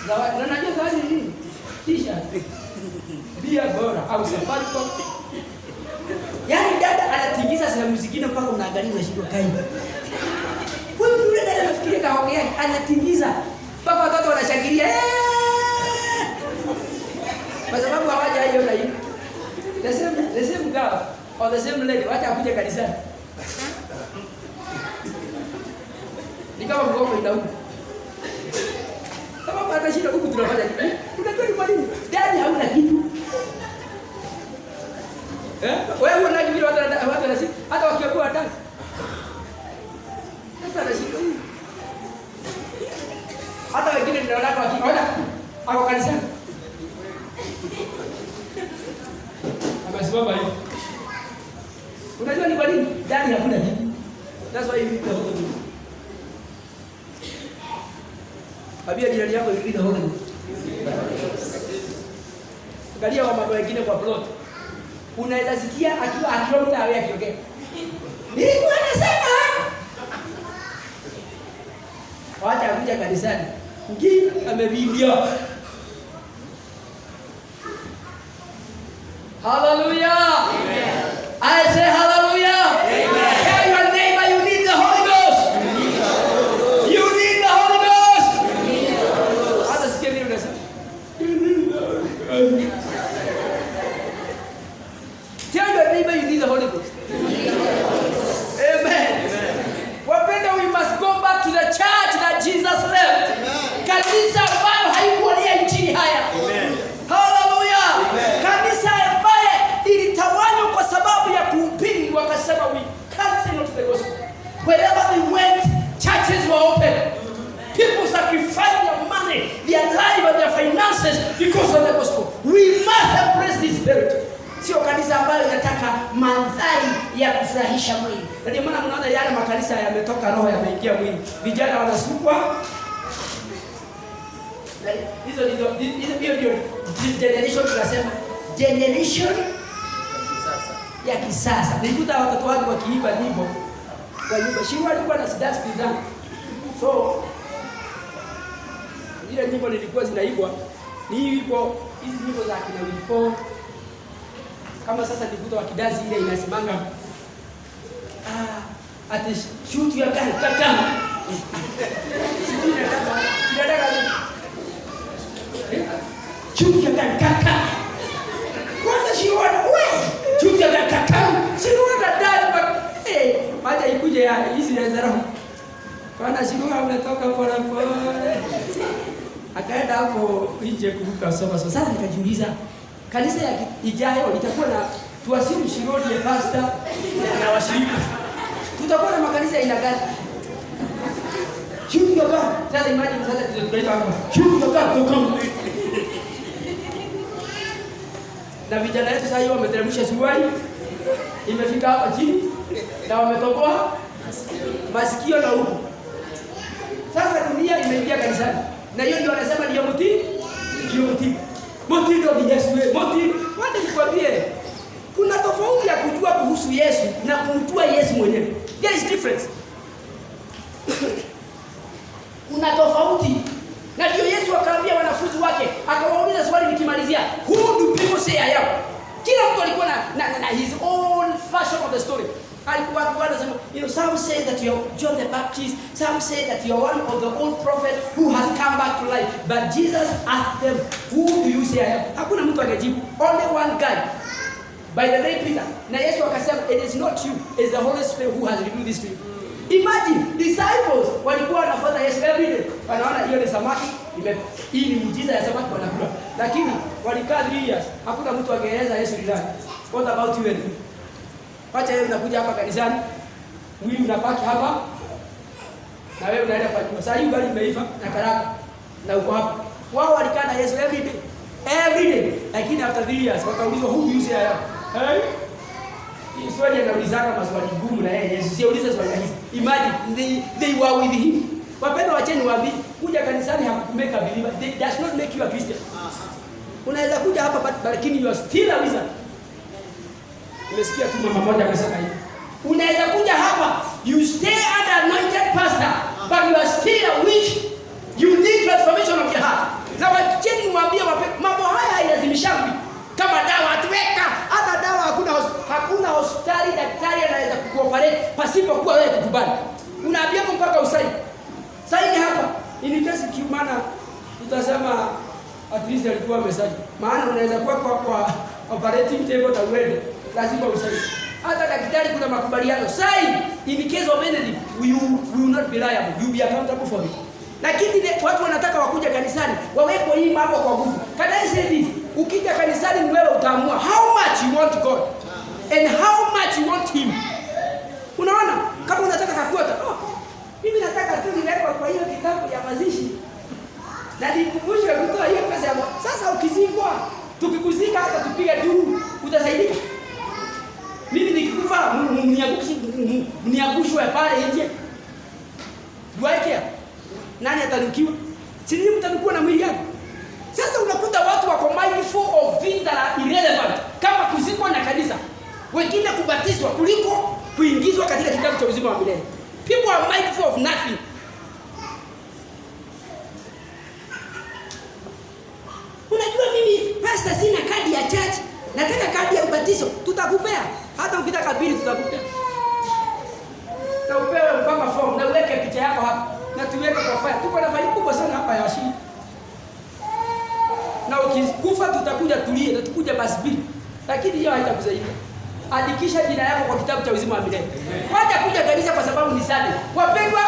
zawadi. Unajua zawadi ni nini? T-shirt. Bia bora au safari kwa. Yaani dada anatingiza sehemu zingine mpaka unaangalia unashindwa kai. Wewe yule dada anafikiria kaongea anatingiza mpaka watoto wanashangilia. Kwa sababu hawajaona hiyo. The same girl or the same lady wacha akuje kanisani. Ni kama mgongo inauma. Sababu atashinda huku tunafanya nini? Tunajua ni kwa nini? Dadi hauna kitu. Wewe unaona vile watu wanasema hata wakiwa watatu. Sasa anashika. Hata wengine ndio wakiona ako kanisani. Amesimama hivi. Unajua ni kwa nini? Dadi hakuna kitu. That's why you need the Holy Ghost. Abia jirani yako you need the Holy Ghost. Angalia wa mambo wengine kwa plot. Unaweza sikia akiwa mtawe akiongea. Nilikuwa nasema. Wacha kuja kanisani. Ngi amevimbia. Hallelujah. Amen. I say hallelujah. Amen. Tell your neighbor you need the Holy Ghost. You need the Holy Ghost. Hata sikia vile unasema. Tell your neighbor you need the Holy Ghost. Amen. Wapenda, we must go back to the church that Jesus left. Kanisa ambayo haikuwa ni nchini haya. Amen. Hallelujah. Amen. Kanisa ambaye ilitawanywa kwa sababu ya kuhubiri wakasema we can't say no to the gospel. Wherever they went, churches were open. People sacrificed their money, their life and their finances because of the gospel. We must embrace this spirit. Sio kanisa ambayo inataka mandhari ya kufurahisha mwili. Ndio maana mnaona yale makanisa yametoka roho yameingia mwili. Vijana wanasukwa. Hizo ndio generation tunasema generation ya kisasa. Nilikuta watoto wangu wakiimba nyimbo kwa nyumba. Shiro alikuwa na sidas pizza. So ile nyimbo nilikuwa zinaibwa ni hizo nyimbo za kina Wilipo. Kama sasa nikuta wakidazi ile inasimanga ati shoot your gun kaka. Shoot your gun kaka. Kwanza shiwana wewe. Shoot your gun kaka. Shiwana dai but maja ikuje ya hizi ya zero. Kwanza shiwana unatoka pole pole. Akaenda hapo nje kuruka soma. Sasa nikajiuliza kanisa ya ijayo litakuwa na tuasimu Shirodi ya pastor na washirika. Tutakuwa na makanisa aina gani? Shoot your gun. Sasa imagine sasa tunaita hapa. Shoot your gun, come. Na vijana wetu sasa hiyo wameteremsha suruali. Imefika hapa chini na wametoboa masikio na huko. Sasa dunia imeingia kanisani. Na hiyo ndio wanasema ndio mti. Mti ndio Yesu. Mti. Wacha nikwambie. Kuna tofauti ya kujua kuhusu Yesu na kumjua Yesu mwenyewe. There is difference. Kuna tofauti. Na ndio Yesu akaambia wanafunzi wake, akawauliza swali nikimalizia, who do people say I am? Kila mtu alikuwa na his own version of the story. Alikuwa anasema, some say that you are John the Baptist, some say that you are one of the old prophet who has come back to life. But Jesus asked them, who do you say I am? Hakuna mtu akajibu. Only one guy. By the name Peter. Na Yesu akasema, it is not you, it is the Holy Spirit who has revealed this to you. Imagine, disciples walikuwa wanafuata Yesu every day. Wanaona hiyo ni samaki, hii ni muujiza ya samaki wanakula. Lakini walikaa 3 years, hakuna mtu angeeleza Yesu ni nani. What about you and me? Wacha wewe unakuja hapa kanisani, wewe unapaki hapa, na wewe unaenda kwa nyumba. Sasa hiyo gari imeiva na karaka na uko hapa. Wao walikaa na Yesu every day. Every day. Lakini after 3 years wakaulizwa, who do you say I am? Hey? Swali anaulizana maswali gumu na yeye Yesu. Siulize swali hizi. Imagine they were with him. Wapendwa, wacheni waambie, kuja kanisani hakukumeka believer. It does not make you a Christian. Unaweza kuja hapa lakini you are still a wizard. Nimesikia tu mama mmoja amesema hivi. Unaweza kuja hapa, you stay under anointed pastor, but you are still a witch. You need transformation of your heart. Na wacheni niwaambie mambo haya hailazimishwi. Kama dawa tuweka, hata dawa hakuna hospitali daktari anaweza kukuoperate pasipokuwa wewe kukubali. Unaambia mpaka usaini. Saini hapa. In case kiumana tutasema at least alikuwa message. Maana unaweza kuwa kwa operating table na uende, lazima usaini. Hata daktari kuna makubaliano. Sign in case of anything, you will not be liable. You will be accountable for it. Lakini watu wanataka wakuja kanisani, waweko hii mambo kwa nguvu. Can I say this? Ukija kanisani ni wewe utaamua how much you want God and how much you want him. Unaona? Kama unataka kakuota, mimi nataka tu niwekwe kwa hiyo kitabu ya mazishi. Na nikumbushe kutoa hiyo pesa ya sasa ukizikwa, tukikuzika hata tupige duru, utasaidika. Mimi nikikufa mniangushwe pale nje. Do I care? Nani atanukiwa? Si ninyi mtanukiwa na mwili yako. Sasa unakuta watu wako mindful of things that are irrelevant, kama kuzikwa na kanisa, wengine kubatizwa kuliko kuingizwa katika kitabu cha uzima wa milele. People are mindful of nothing. Unajua mimi pastor sina kadi ya church, nataka kadi ya ubatizo. Tutakupea. Hata ukitaka bili tutakupea. Na upewe mpaka form na uweke picha yako hapa. Na tuweke kwa file. Tuko na file kubwa sana hapa ya shida. Na ukikufa tutakuja tulie na tukuja basi bili. Lakini hiyo haitakusaidia. Andikisha jina yako kwa kitabu cha uzima wa milele. Wacha kuja kanisa kwa sababu ni Sunday. Wapendwa,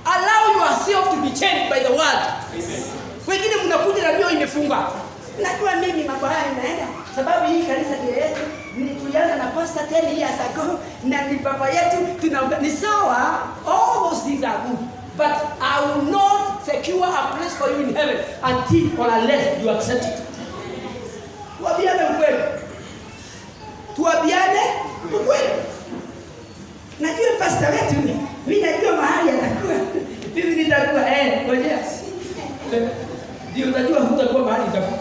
allow yourself to be changed by the word. Amen. Wengine mnakuja na mioyo imefungwa. Najua mimi mambo haya inaenda sababu hii kanisa ndio yetu. Tulianza na pastor 10 years ago na ni baba yetu tunaomba. Ni sawa, all those things are good. But I will not secure a place for you in heaven until or unless you accept it. Tuambiane ukweli. Tuambiane ukweli. Najua pastor wetu mimi najua mahali atakuwa. Mimi nitakuwa ngoja. Ndio utajua hutakuwa mahali utakuwa.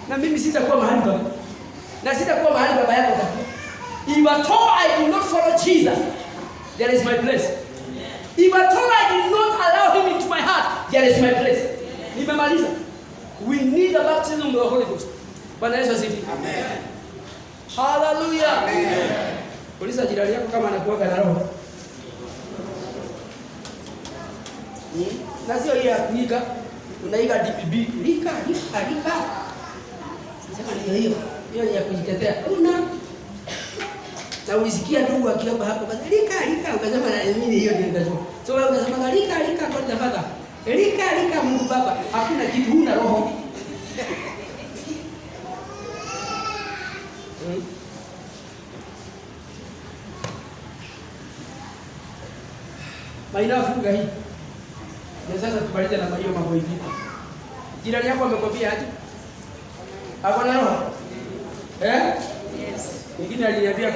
Na mimi sitakuwa mahali utakuwa. Na sitakuwa mahali baba yako utakuwa. If you told I do not follow Jesus, there is my place. If you told I did not allow him into my heart, there is my place. Nimemaliza. We need the baptism of the Holy Ghost. Bwana Yesu asifiwe. Amen. Hallelujah. Amen. Polisi jirani yako kama anakuwa na roho. Na sio yeye akuiga, unaiga DPB, lika. Sasa ndio hiyo. Hiyo ni ya kujitetea. Na ulisikia ndugu akiomba hapo basi lika ukasema na mimi hiyo ndio ninajua. So wewe unasema lika kwa tafadhali. Lika Mungu Baba, hakuna kitu, huna roho. Maina funga hii. Na sasa tubalize na hiyo mambo hivi. Jirani yako amekwambia aje? Ako na roho? Yes. Mwingine aliniambia